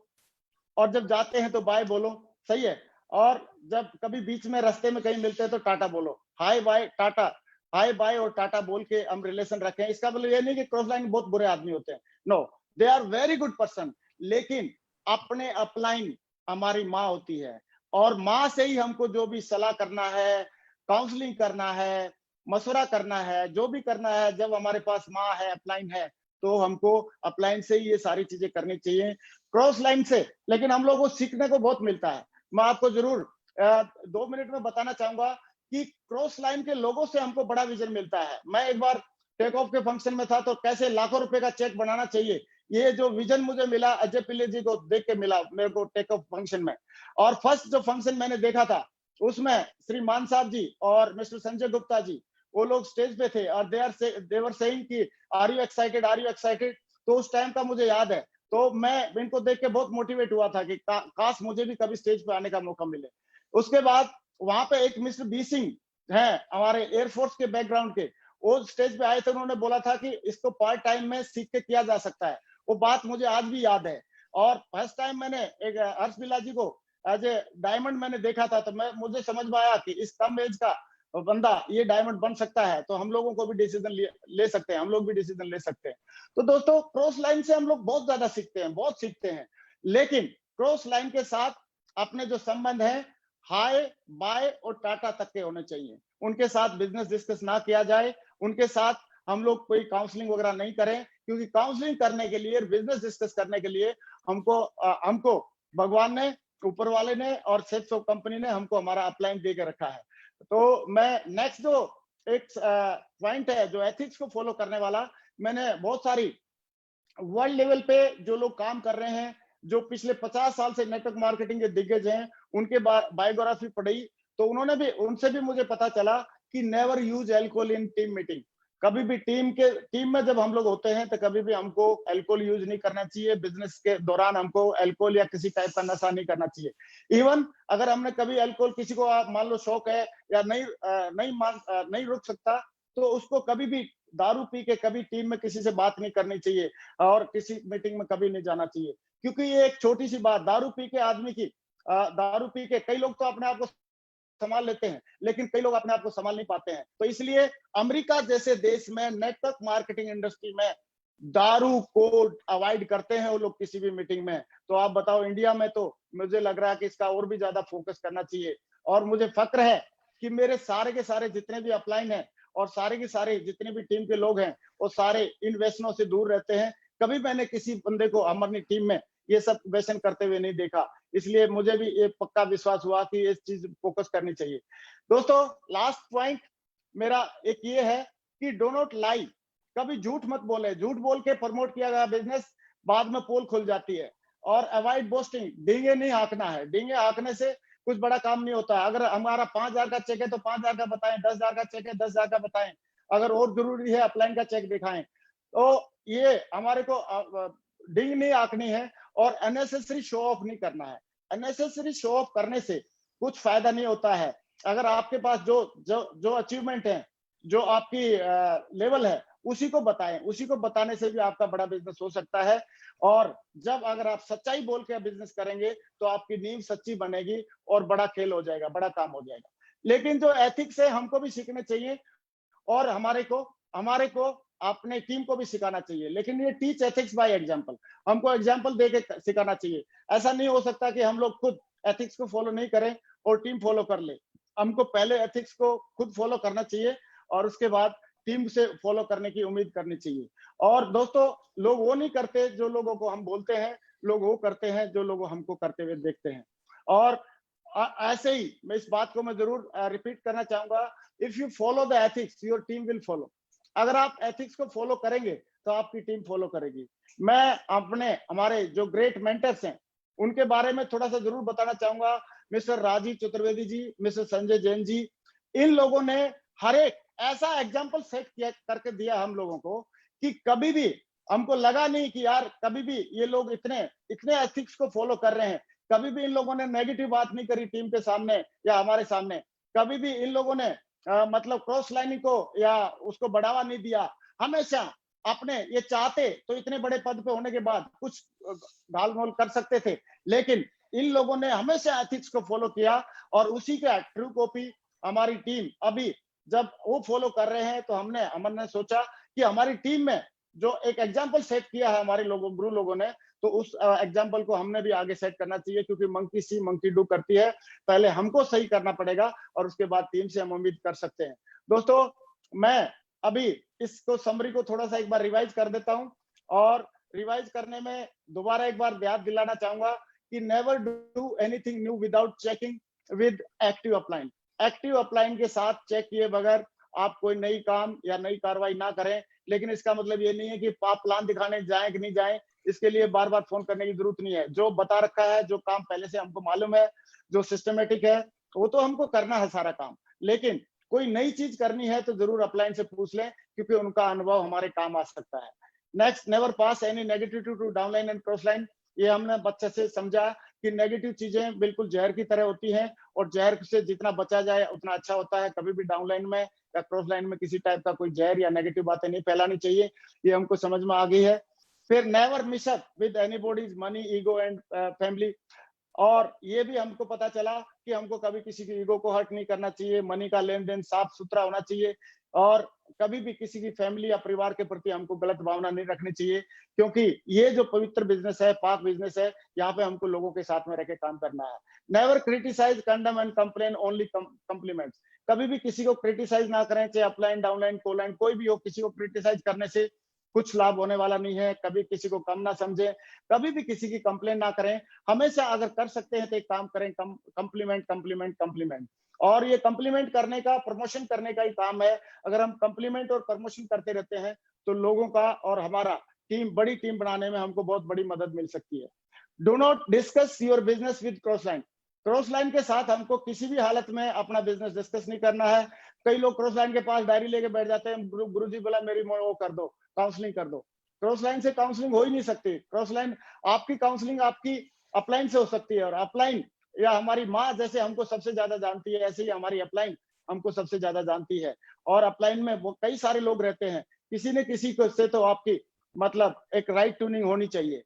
Speaker 4: और जब जाते हैं तो बाय बोलो, सही है। और जब कभी बीच में रास्ते में कहीं मिलते हैं तो टाटा बोलो, hi bye tata, hi bye और टाटा बोल के हम रिलेशन रखें। इसका मतलब ये नहीं कि क्रॉस लाइन बहुत बुरे आदमी होते हैं, no, they are very good person. लेकिन अपने अपलाइन हमारी माँ होती है, और माँ से ही हमको जो भी सलाह करना है, काउंसलिंग करना है, मशवरा करना है, जो भी करना है, जब हमारे पास माँ है, अपलाइन है, तो हमको अपलाइन से ही ये सारी चीजें करनी चाहिए, क्रॉस लाइन से। लेकिन हम लोगों को सीखने को बहुत मिलता है। मैं आपको जरूर 2 मिनट में बताना चाहूंगा कि क्रॉस लाइन के लोगों से हमको बड़ा विजन मिलता है। मैं एक बार टेक ऑफ के फंक्शन में था, तो कैसे लाखों रुपए का चेक बनाना चाहिए, ये जो विजन मुझे मिला अजय पिल्ले जी को देख के मिला मेरे को टेक ऑफ फंक्शन में। और फर्स्ट जो फंक्शन मैंने देखा था, उसमें श्री मान साहब जी और मिस्टर संजय गुप्ता जी, वो लोग स्टेज पे थे, और दे वर सेइंग कि are you excited, are you excited. तो उस टाइम का मुझे याद है, तो मैं इनको देख के बहुत मोटिवेट हुआ था कि काश मुझे भी कभी स्टेज पे आने का मौका मिले। उसके बाद वहां पे एक मिस्टर बी सिंह है, हमारे एयरफोर्स के बैकग्राउंड के, वो स्टेज पे आए थे। उन्होंने बोला था कि इसको पार्ट टाइम में सीख के किया जा सकता है। वो बात मुझे आज भी याद है। और फर्स्ट टाइम मैंने एक हर्ष बिल्ला जी को एज ए डायमंड मैंने देखा था, तो मुझे समझ में आया कि इस कम एज का बंदा ये डायमंड बन सकता है, तो हम लोगों को भी डिसीजन ले सकते हैं, हम लोग भी डिसीजन ले सकते हैं। तो दोस्तों, क्रॉस लाइन से हम लोग बहुत ज्यादा सीखते हैं, बहुत सीखते हैं। लेकिन क्रॉस लाइन के साथ अपने जो संबंध है, हाय बाय और टाटा तक के होने चाहिए। उनके साथ बिजनेस डिस्कस ना किया जाए, उनके साथ हम लोग कोई काउंसलिंग वगैरह नहीं करें, क्योंकि काउंसलिंग करने के लिए, बिजनेस डिस्कस करने के लिए हमको भगवान ने, ऊपर वाले ने और सेफ्स ऑफ कंपनी ने हमको हमारा अपलाइन दे के रखा है। तो मैं नेक्स्ट जो एक पॉइंट है जो एथिक्स को फॉलो करने वाला, मैंने बहुत सारी वर्ल्ड लेवल पे जो लोग काम कर रहे हैं, जो पिछले 50 साल से नेटवर्क मार्केटिंग के दिग्गज हैं, उनके बायोग्राफी पढ़ी, तो उनसे भी मुझे पता चला कि नेवर यूज अल्कोहल इन टीम मीटिंग। कभी भी टीम में जब हम लोग होते हैं तो कभी भी हमको अल्कोहल यूज नहीं करना चाहिए। बिजनेस के दौरान हमको अल्कोहल या किसी टाइप का नशा नहीं करना चाहिए। इवन अगर हमने कभी अल्कोहल, किसी को मान लो शौक है या नहीं रुक सकता, तो उसको कभी भी दारू पी के कभी टीम में किसी से बात नहीं करनी चाहिए, और किसी मीटिंग में कभी नहीं जाना चाहिए। क्योंकि ये एक छोटी सी बात, दारू पी के आदमी की, दारू पी के कई लोग तो अपने आप को संभाल लेते हैं, लेकिन कई लोग अपने आप को संभाल नहीं पाते हैं। तो इसलिए अमेरिका जैसे देश में नेटवर्क मार्केटिंग इंडस्ट्री में दारू को अवॉइड करते हैं वो लोग किसी भी मीटिंग में। तो आप बताओ, इंडिया में तो मुझे लग रहा है कि इसका और भी ज्यादा फोकस करना चाहिए। और मुझे फक्र है कि मेरे सारे के सारे जितने भी अपलाइन हैं और सारे के सारे जितने भी टीम के लोग हैं वो सारे इन व्यसनों से दूर रहते हैं। कभी मैंने किसी बंदे को हमारी टीम में ये सब व्यसन करते हुए नहीं देखा, इसलिए मुझे भी एक पक्का विश्वास हुआ कि इस चीज फोकस करनी चाहिए। दोस्तों, लास्ट पॉइंट मेरा एक ये है कि डो नॉट लाई, कभी झूठ मत बोले। झूठ बोल के प्रमोट किया गया बिजनेस बाद में पोल खुल जाती है। और अवॉइड बोस्टिंग, डींगे नहीं हाँकना है। डींगे हाँकने से कुछ बड़ा काम नहीं होता है। अगर हमारा 5,000 का चेक है तो 5,000 का बताएं, 10,000 का चेक है 10,000 का बताएं। अगर और जरूरी है अपलाइन का चेक दिखाएं। तो ये हमारे को डिंग नहीं आंकनी है और अननेसेसरी शो ऑफ नहीं करना है। अननेसेसरी शो ऑफ करने से कुछ फायदा नहीं होता है। अगर आपके पास जो अचीवमेंट है, जो आपकी लेवल है, उसी को बताएं। उसी को बताने से भी आपका बड़ा बिजनेस हो सकता है। और जब अगर आप सच्चाई बोल के बिजनेस करेंगे तो आपकी नींव सच्ची बनेगी और बड़ा खेल हो जाएगा, बड़ा काम हो जाएगा। लेकिन जो एथिक्स है हमको भी सीखने चाहिए और हमारे को अपने टीम को भी सिखाना चाहिए। लेकिन ये टीच एथिक्स बाय एग्जांपल, हमको एग्जांपल दे के सिखाना चाहिए। ऐसा नहीं हो सकता कि हम लोग खुद एथिक्स को फॉलो नहीं करें और टीम फॉलो कर ले। हमको पहले एथिक्स को खुद फॉलो करना चाहिए और उसके बाद टीम से फॉलो करने की उम्मीद करनी चाहिए। और दोस्तों, लोग वो नहीं करते जो लोगों को हम बोलते हैं, लोग वो करते हैं जो लोग हमको करते हुए देखते हैं। और ऐसे ही मैं इस बात को मैं जरूर रिपीट करना चाहूंगा, if you follow the ethics your team will follow. अगर आप एथिक्स को फॉलो करेंगे तो आपकी टीम फॉलो करेगी। मैं हमारे जो ग्रेट मेंटर्स हैं उनके बारे में थोड़ा सा जरूर बताना चाहूंगा। मिस्टर राजीव चतुर्वेदी जी, मिस्टर संजय जैन जी, इन लोगों ने हर एक ऐसा एग्जाम्पल सेट किया करके दिया हम लोगों को कि कभी भी हमको लगा नहीं कि यार कभी भी ये लोग इतने एथिक्स को फॉलो कर रहे हैं। कभी भी इन लोगों ने नेगेटिव बात नहीं करी टीम के सामने या हमारे सामने। कभी भी इन लोगों ने मतलब क्रॉस लाइनिंग को या उसको बढ़ावा नहीं दिया। हमेशा अपने ये चाहते तो इतने बड़े पद पे होने के बाद कुछ ढाल मोल कर सकते थे, लेकिन इन लोगों ने हमेशा एथिक्स को फॉलो किया और उसी का ट्रू कॉपी हमारी टीम अभी जब वो फॉलो कर रहे हैं तो हमने सोचा कि हमारी टीम में जो एक एग्जाम्पल सेट किया है हमारे लोगों गुरु लोगों ने, तो उस एग्जाम्पल को हमने भी आगे सेट करना चाहिए। क्योंकि मंकी सी मंकी डू करती है, पहले हमको सही करना पड़ेगा और उसके बाद टीम से हम उम्मीद कर सकते हैं। दोस्तों, मैं अभी इसको समरी को थोड़ा सा एक बार रिवाइज कर देता हूं और रिवाइज करने में दोबारा एक बार याद दिलाना चाहूंगा कि never do anything new without checking with active upline. Active upline के साथ चेक किए बगैर आप कोई नई काम या नई कार्रवाई ना करें। लेकिन इसका मतलब ये नहीं है कि आप प्लान दिखाने जाएं कि नहीं जाएं, इसके लिए बार बार फोन करने की जरूरत नहीं है। जो बता रखा है, जो काम पहले से हमको मालूम है, जो सिस्टमेटिक है, वो तो हमको करना है सारा काम। लेकिन कोई नई चीज करनी है तो जरूर अपलाइन से पूछ लें, क्योंकि उनका अनुभव हमारे काम आ सकता है। Next, never pass any negativity to downline and cross line. ये हमने बच्चे से समझा कि नेगेटिव चीजें बिल्कुल जहर की तरह होती हैं और जहर से जितना बचा जाए उतना अच्छा होता है। कभी भी डाउनलाइन में या क्रॉस लाइन में किसी टाइप का कोई जहर या नेगेटिव बातें नहीं फैलानी चाहिए, ये हमको समझ में आ गई है। फिर never mess up with anybody's money, ego and family. और ये भी हमको पता चला कि हमको कभी किसी की ईगो को हर्ट नहीं करना चाहिए, मनी का लेन देन साफ सुथरा होना चाहिए और कभी भी किसी की फैमिली या परिवार के प्रति हमको गलत भावना नहीं रखनी चाहिए। क्योंकि ये जो पवित्र बिजनेस है, पाक बिजनेस है, यहाँ पे हमको लोगों के साथ में रह के काम करना है। Never criticise, condemn and complain, only compliments. कभी भी किसी को क्रिटिसाइज ना करें, चाहे अपलाइन, डाउनलाइन, कोलाइन, कोई भी हो। किसी को क्रिटिसाइज करने से कुछ लाभ होने वाला नहीं है। कभी किसी को कम ना समझें, कभी भी किसी की कंप्लेन ना करें। हमेशा अगर कर सकते हैं तो एक काम करें, कंप्लीमेंट कंप्लीमेंट कंप्लीमेंट। और ये कंप्लीमेंट करने का, प्रमोशन करने का ही काम है। अगर हम कंप्लीमेंट और प्रमोशन करते रहते हैं तो लोगों का और हमारा बड़ी टीम बनाने में हमको बहुत बड़ी मदद मिल सकती है। Do not discuss your business with cross line. Cross line के साथ हमको किसी भी हालत में अपना बिजनेस डिस्कस नहीं करना है। कई लोग क्रॉस लाइन के पास डायरी लेके बैठ जाते हैं, गुरुजी बोला मेरी वो कर दो, काउंसलिंग कर दो। क्रॉस लाइन से काउंसलिंग हो ही नहीं सकती। क्रॉस लाइन आपकी काउंसलिंग आपकी अपलाइन से हो सकती है और अपलाइन या हमारी माँ जैसे हमको सबसे ज्यादा जानती है, ऐसे ही हमारी अपलाइन हमको सबसे ज्यादा जानती है। और अपलाइन में वो कई सारे लोग रहते हैं, किसी न किसी को से तो आपकी मतलब एक राइट ट्यूनिंग होनी चाहिए।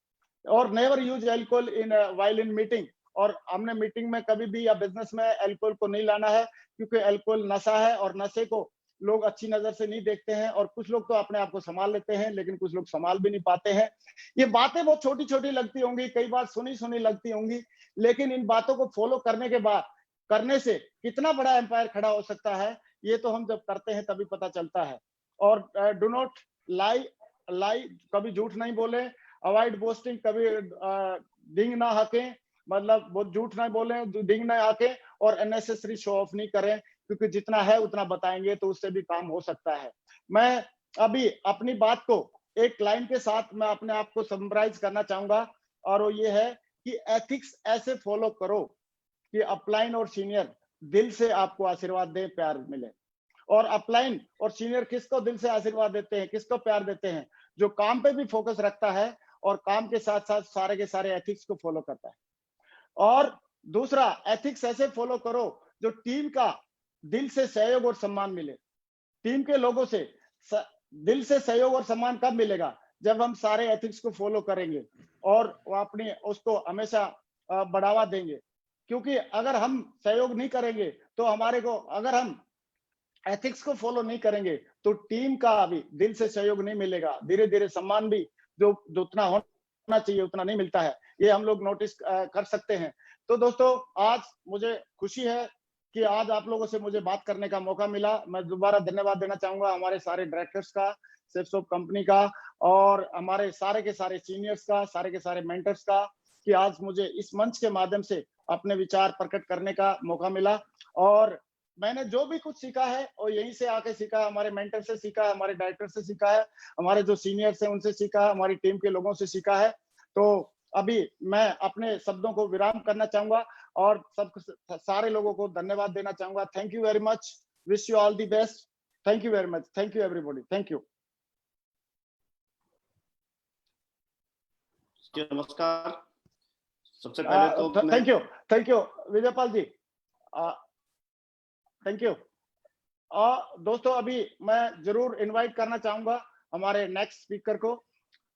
Speaker 4: और never use alcohol in while in meeting. और हमने मीटिंग में कभी भी या बिजनेस में एल्कोहल को नहीं लाना है, क्योंकि एल्कोहल नशा है और नशे को लोग अच्छी नजर से नहीं देखते हैं। और कुछ लोग तो अपने आप को संभाल लेते हैं, लेकिन कुछ लोग संभाल भी नहीं पाते हैं। ये बातें बहुत छोटी छोटी लगती होंगी, कई बार सुनी सुनी लगती होंगी, लेकिन इन बातों को फॉलो करने के बाद करने से कितना बड़ा एम्पायर खड़ा हो सकता है, ये तो हम जब करते हैं तभी पता चलता है। और डू नॉट लाई, कभी झूठ नहीं बोले, अवॉइड बोस्टिंग, कभी डिंग ना हाके, मतलब बहुत झूठ ना बोले, डिंग ना हाके, और अननेसेसरी शो ऑफ नहीं करें, क्योंकि जितना है उतना बताएंगे तो उससे भी काम हो सकता है। मैं अभी अपनी बात को एक लाइन के साथ मैं अपने आप को समराइज करना चाहूंगा, और वो ये है कि एथिक्स ऐसे फॉलो करो कि अपलाइन और सीनियर दिल से आपको आशीर्वाद दे, प्यार मिले। और अपलाइन और सीनियर किसको दिल से आशीर्वाद देते हैं, किसको प्यार देते हैं? जो काम पे भी फोकस रखता है और काम के साथ साथ सारे के सारे एथिक्स को फॉलो करता है। और दूसरा, एथिक्स ऐसे फॉलो करो जो टीम का दिल से सहयोग और सम्मान मिले। टीम के लोगों से दिल से सहयोग और सम्मान कब मिलेगा? जब हम सारे एथिक्स को फॉलो करेंगे और अपनी उसको हमेशा बढ़ावा देंगे। क्योंकि अगर हम सहयोग नहीं करेंगे तो हमारे को, अगर हम एथिक्स को फॉलो नहीं करेंगे तो टीम का भी दिल से सहयोग नहीं मिलेगा। धीरे धीरे सम्मान भी जो उतना होना चाहिए उतना नहीं मिलता है, ये हम लोग नोटिस कर सकते हैं। तो दोस्तों, आज मुझे खुशी है कि आज आप लोगों से मुझे बात करने का मौका मिला। मैं दोबारा धन्यवाद देना चाहूंगा हमारे सारे डायरेक्टर्स का, सेफसॉफ्ट कंपनी का, और हमारे सारे के सारे सीनियर्स का, सारे के सारे मेंटर्स का, कि आज मुझे इस मंच के माध्यम से अपने विचार प्रकट करने का मौका मिला। और मैंने जो भी कुछ सीखा है और यहीं से आके सीखा है, हमारे मेंटर से सीखा है, हमारे डायरेक्टर से सीखा है, हमारे जो सीनियर्स हैं उनसे सीखा है, हमारी टीम के लोगों से सीखा है। तो अभी मैं अपने शब्दों को विराम करना चाहूंगा और सब सारे लोगों को धन्यवाद देना चाहूंगा। Thank you very much, wish you all the best. Thank you very much, thank you everybody, thank you.
Speaker 6: नमस्कार। सबसे पहले तो
Speaker 4: thank you Vijaypal ji, thank you. दोस्तों, अभी मैं जरूर इनवाइट करना चाहूंगा हमारे नेक्स्ट स्पीकर को,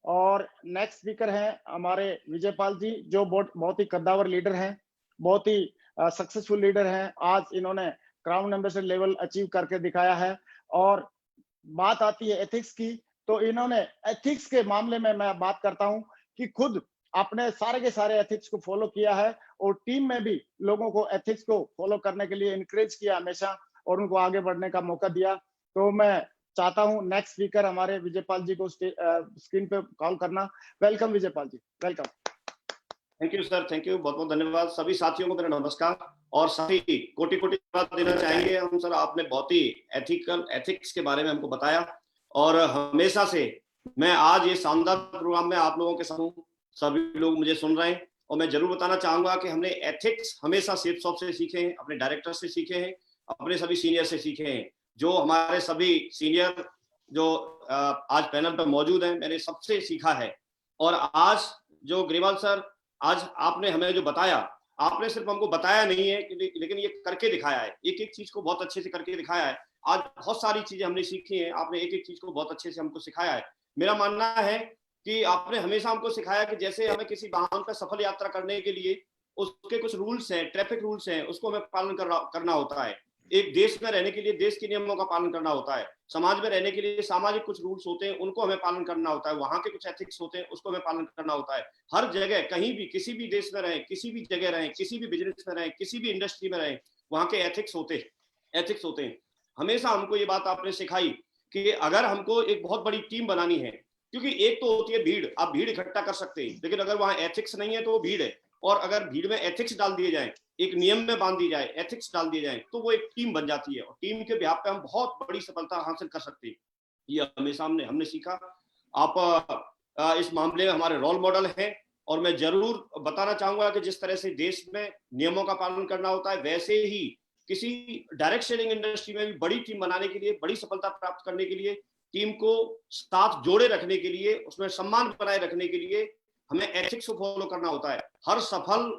Speaker 4: और नेक्स्ट स्पीकर हैं हमारे विजयपाल जी, जो बहुत ही कद्दावर लीडर हैं, बहुत ही सक्सेसफुल लीडर हैं। आज इन्होंने क्राउन एम्बेसडर लेवल अचीव करके दिखाया है। और बात आती है एथिक्स की, तो इन्होंने एथिक्स के मामले में मैं बात करता हूं कि खुद आपने सारे के सारे एथिक्स को फॉलो किया है और टीम में भी लोगों को एथिक्स को फॉलो करने के लिए इनकरेज किया हमेशा और उनको आगे बढ़ने का मौका दिया। तो मैं चाहता हूं नेक्स्ट स्पीकर हमारे विजयपाल जी को स्क्रीन पे कॉल करना। Welcome Vijaypal ji, welcome.
Speaker 6: Thank you sir, thank you, बहुत बहुत धन्यवाद। सभी साथियों को मेरा नमस्कार और सभी कोटि कोटि धन्यवाद देना चाहेंगे हम सर। आपने बहुत ही एथिक्स के बारे में हमको बताया और हमेशा से मैं आज ये शानदार प्रोग्राम में आप लोगों के साथ हूँ। सभी लोग मुझे सुन रहे हैं और मैं जरूर बताना चाहूंगा कि हमने एथिक्स हमेशा सेफसॉफ्ट से सीखे हैं, अपने डायरेक्टर से सीखे हैं, अपने सभी सीनियर से सीखे हैं। जो हमारे सभी सीनियर जो आज पैनल पर मौजूद हैं, मैंने सबसे सीखा है। और आज जो ग्रेवाल सर, आज आपने हमें जो बताया, आपने सिर्फ हमको बताया नहीं है लेकिन ये करके दिखाया है, एक एक चीज को बहुत अच्छे से करके दिखाया है। आज बहुत सारी चीजें हमने सीखी हैं, आपने एक एक चीज को बहुत अच्छे से हमको सिखाया है। मेरा मानना है कि आपने हमेशा हमको सिखाया कि जैसे हमें किसी वाहन पर सफल यात्रा करने के लिए उसके कुछ रूल्स हैं, ट्रैफिक रूल्स हैं, उसको हमें पालन करना होता है। एक देश में रहने के लिए देश के नियमों का पालन करना होता है। समाज में रहने के लिए सामाजिक कुछ रूल्स होते हैं, उनको हमें पालन करना होता है। वहां के कुछ एथिक्स होते हैं, उसको हमें पालन करना होता है। हर जगह, कहीं भी, किसी भी देश में रहें, किसी भी जगह रहें, किसी भी बिजनेस में रहें, किसी भी इंडस्ट्री में रहें, वहां के एथिक्स होते हैं। हमेशा हमको ये बात आपने सिखाई कि अगर हमको एक बहुत बड़ी टीम बनानी है, क्योंकि एक तो होती है भीड़, आप भीड़ इकट्ठा कर सकते हैं, लेकिन अगर वहां एथिक्स नहीं है तो वो भीड़ है। और अगर भीड़ में एथिक्स डाल दिए जाए, एक नियम में बांध दी जाए, एथिक्स डाल दिए जाए, तो वो एक टीम बन जाती है और टीम के बिहाफ पे हम बहुत बड़ी सफलता हासिल कर सकते हैं। ये हमेशा हमने सीखा। आप इस मामले में हमारे रोल मॉडल हैं और मैं जरूर बताना चाहूंगा कि जिस तरह से देश में नियमों का पालन करना होता है, वैसे ही किसी डायरेक्ट सेलिंग इंडस्ट्री में भी बड़ी टीम बनाने के लिए, बड़ी सफलता प्राप्त करने के लिए, टीम को साथ जोड़े रखने के लिए, उसमें सम्मान बनाए रखने के लिए हमें एथिक्स को फॉलो करना होता है। हर सफल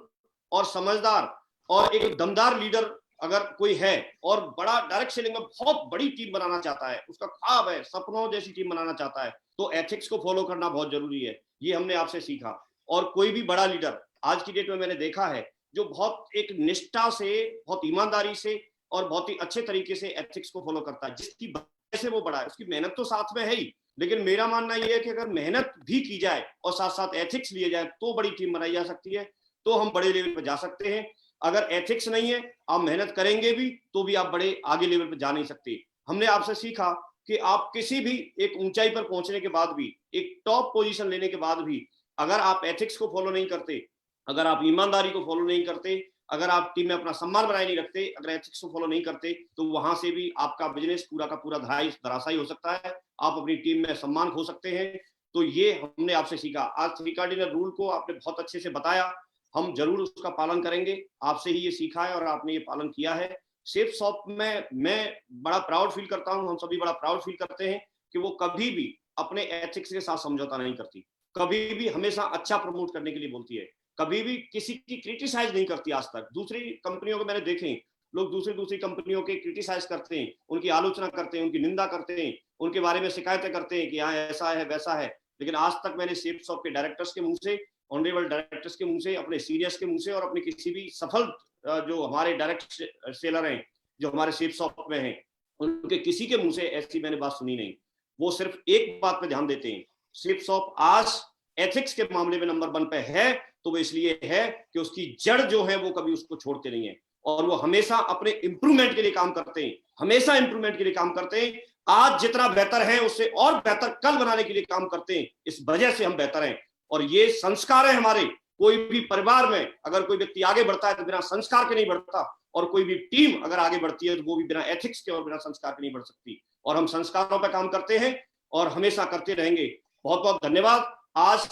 Speaker 6: और समझदार और एक दमदार लीडर अगर कोई है और बड़ा डायरेक्ट सेलिंग में बहुत बड़ी टीम बनाना चाहता है, उसका ख्वाब है, सपनों जैसी टीम बनाना चाहता है, तो एथिक्स को फॉलो करना बहुत जरूरी है। ये हमने आपसे सीखा। और कोई भी बड़ा लीडर आज की डेट में मैंने देखा है जो बहुत एक निष्ठा से, बहुत ईमानदारी से और बहुत ही अच्छे तरीके से एथिक्स को फॉलो करता है। जिसकी वजह से वो बड़ा है, उसकी मेहनत तो साथ में है ही, लेकिन मेरा मानना यह है कि अगर मेहनत भी की जाए और साथ साथ एथिक्स लिए जाए तो बड़ी टीम बनाई जा सकती है, तो हम बड़े लेवल पर जा सकते हैं। अगर एथिक्स नहीं है, आप मेहनत करेंगे भी तो भी आप बड़े आगे लेवल पर जा नहीं सकते। हमने आपसे सीखा कि आप किसी भी एक ऊंचाई पर पहुंचने के बाद भी, एक टॉप पोजीशन लेने के बाद भी, अगर आप एथिक्स को फॉलो नहीं करते, अगर आप ईमानदारी को फॉलो नहीं करते, अगर आप टीम में अपना सम्मान बनाए नहीं रखते, अगर एथिक्स को फॉलो नहीं करते, तो वहां से भी आपका बिजनेस पूरा का पूरा धराशायी हो सकता है, आप अपनी टीम में सम्मान खो सकते हैं। तो ये हमने आपसे सीखा। आज 3 कार्डिनल रूल को आपने बहुत अच्छे से बताया, हम जरूर उसका पालन करेंगे। आपसे ही ये सीखा है और आपने ये पालन किया है। सेफ शॉप में मैं बड़ा प्राउड फील करता हूं, हम सभी बड़ा प्राउड फील करते हैं कि वो कभी भी अपने एथिक्स के साथ समझौता नहीं करती, कभी भी हमेशा अच्छा प्रमोट करने के लिए बोलती है, कभी भी किसी की क्रिटिसाइज नहीं करती। आज तक दूसरी कंपनियों को मैंने देखे, लोग दूसरी कंपनियों के क्रिटिसाइज करते हैं, उनकी आलोचना करते हैं, उनकी निंदा करते हैं, उनके बारे में शिकायतें करते हैं कि यहाँ ऐसा है वैसा है, लेकिन आज तक मैंने सेफ शॉप के डायरेक्टर्स के मुंह से, ऑनरेबल डायरेक्टर्स के मुंह से, अपने सीनियर्स के मुंह से और अपने किसी भी सफल जो हमारे डायरेक्ट सेलर हैं जो हमारे सेफ शॉप में हैं, उनके किसी के मुंह से ऐसी मैंने बात सुनी नहीं। वो सिर्फ एक बात पे ध्यान देते हैं, सेफ शॉप आज एथिक्स के मामले में नंबर 1 पे है, तो वो इसलिए है कि उसकी जड़ जो है वो कभी उसको छोड़ते नहीं है और वो हमेशा अपने इंप्रूवमेंट के लिए काम करते हैं, हमेशा इंप्रूवमेंट के लिए काम करते हैं। आज जितना बेहतर है उससे और बेहतर कल बनाने के लिए काम करते हैं, इस वजह से हम बेहतर हैं। और ये संस्कार है हमारे। कोई भी परिवार में अगर कोई व्यक्ति आगे बढ़ता है तो बिना संस्कार के नहीं बढ़ता, और कोई भी टीम अगर आगे बढ़ती है तो वो भी बिना एथिक्स के और बिना संस्कार के नहीं बढ़ सकती। और हम संस्कारों पर काम करते हैं और हमेशा करते रहेंगे। बहुत बहुत धन्यवाद। आज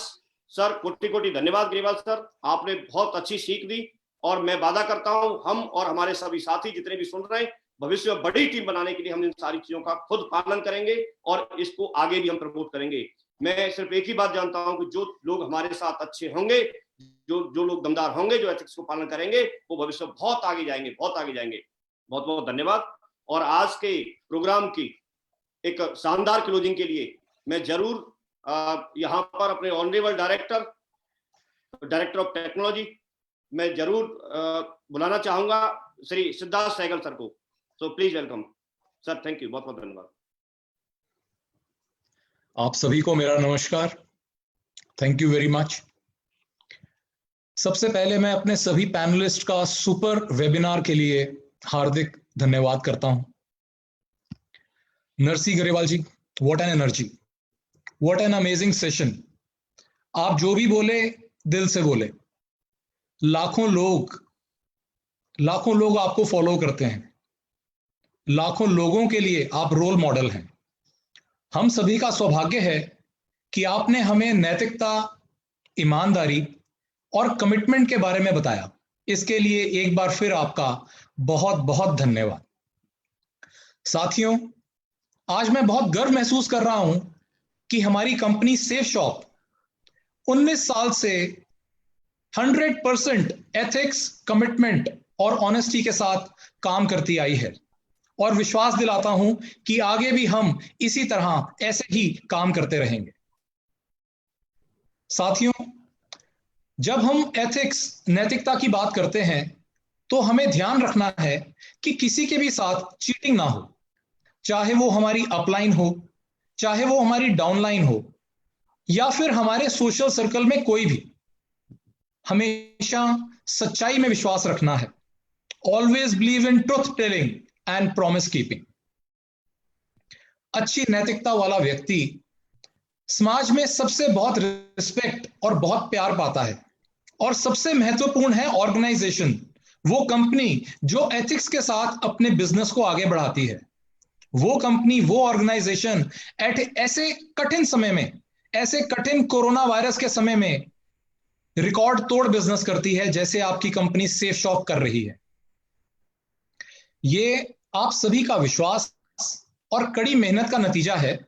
Speaker 6: सर कोटि कोटि धन्यवाद ग्रेवाल सर, आपने बहुत अच्छी सीख दी और मैं वादा करता हूं हम और हमारे सभी साथी जितने भी सुन रहे हैं, भविष्य में बड़ी टीम बनाने के लिए हम इन सारी चीजों का खुद पालन करेंगे और इसको आगे भी हम प्रमोट करेंगे। मैं सिर्फ एक ही बात जानता हूं कि जो लोग हमारे साथ अच्छे होंगे, जो लोग दमदार होंगे, जो एथिक्स को पालन करेंगे, वो भविष्य में बहुत आगे जाएंगे, बहुत आगे जाएंगे। बहुत बहुत धन्यवाद। और आज के प्रोग्राम की एक शानदार क्लोजिंग के लिए मैं जरूर यहाँ पर अपने ऑनरेबल डायरेक्टर ऑफ टेक्नोलॉजी मैं जरूर बुलाना चाहूंगा श्री सिद्धार्थ सहगल सर को। So please welcome sir. Thank you, बहुत बहुत धन्यवाद।
Speaker 7: आप सभी को मेरा नमस्कार। Thank you very much. सबसे पहले मैं अपने सभी पैनलिस्ट का सुपर वेबिनार के लिए हार्दिक धन्यवाद करता हूं। Narsi Grewal ji, what an energy, what an amazing session. आप जो भी बोले दिल से बोले। लाखों लोग आपको फॉलो करते हैं, लाखों लोगों के लिए आप रोल मॉडल हैं। हम सभी का सौभाग्य है कि आपने हमें नैतिकता, ईमानदारी और कमिटमेंट के बारे में बताया। इसके लिए एक बार फिर आपका बहुत बहुत धन्यवाद। साथियों, आज मैं बहुत गर्व महसूस कर रहा हूं कि हमारी कंपनी सेफ शॉप 19 साल से 100% एथिक्स, कमिटमेंट और ऑनेस्टी के साथ काम करती आई है और विश्वास दिलाता हूं कि आगे भी हम इसी तरह ऐसे ही काम करते रहेंगे। साथियों, जब हम एथिक्स, नैतिकता की बात करते हैं तो हमें ध्यान रखना है कि किसी के भी साथ चीटिंग ना हो, चाहे वो हमारी अपलाइन हो, चाहे वो हमारी डाउनलाइन हो, या फिर हमारे सोशल सर्कल में कोई भी। हमेशा सच्चाई में विश्वास रखना है। Always believe in truth telling and promise keeping. अच्छी नैतिकता वाला व्यक्ति समाज में सबसे बहुत रिस्पेक्ट और बहुत प्यार पाता है। और सबसे महत्वपूर्ण है ऑर्गेनाइजेशन, वो कंपनी जो एथिक्स के साथ अपने बिजनेस को आगे बढ़ाती है। वो कंपनी, वो ऑर्गेनाइजेशन ऐसे कठिन समय में, ऐसे कठिन कोरोना वायरस के समय में रिकॉर्ड तोड़ बिजनेस करती है, जैसे आपकी कंपनी सेफ शॉप कर रही है। ये आप सभी का विश्वास और कड़ी मेहनत का नतीजा है,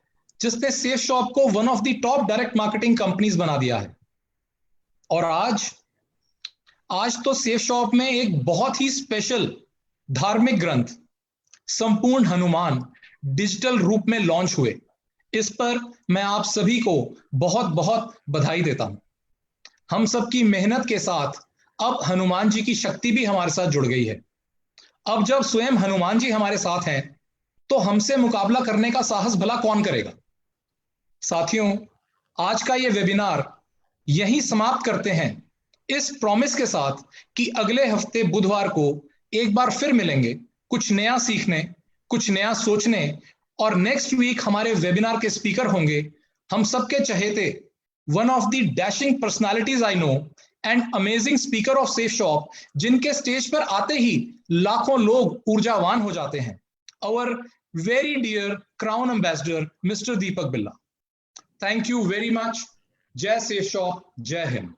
Speaker 7: जिसने सेफ शॉप को one of the top direct marketing companies बना दिया है। और आज तो सेफ शॉप में एक बहुत ही स्पेशल धार्मिक ग्रंथ संपूर्ण हनुमान डिजिटल रूप में लॉन्च हुए। इस पर मैं आप सभी को बहुत बहुत बधाई देता हूं। हम सबकी मेहनत के साथ अब हनुमान जी की शक्ति भी हमारे साथ जुड़ गई है। अब जब स्वयं हनुमान जी हमारे साथ हैं तो हमसे मुकाबला करने का साहस भला कौन करेगा। साथियों, आज का ये वेबिनार यहीं समाप्त करते हैं। इस प्रॉमिस के साथ कि अगले हफ्ते बुधवार को एक बार फिर मिलेंगे, कुछ नया सीखने, कुछ नया सोचने, और नेक्स्ट वीक हमारे वेबिनार के स्पीकर होंगे हम सबके चहेते, one of the dashing personalities I know and amazing speaker of Safe Shop, जिनके स्टेज पर आते ही लाखों लोग ऊर्जावान हो जाते हैं, our very dear crown ambassador Mr. Deepak Billa. Thank you very much. Jai Safe Shop, Jai Hind.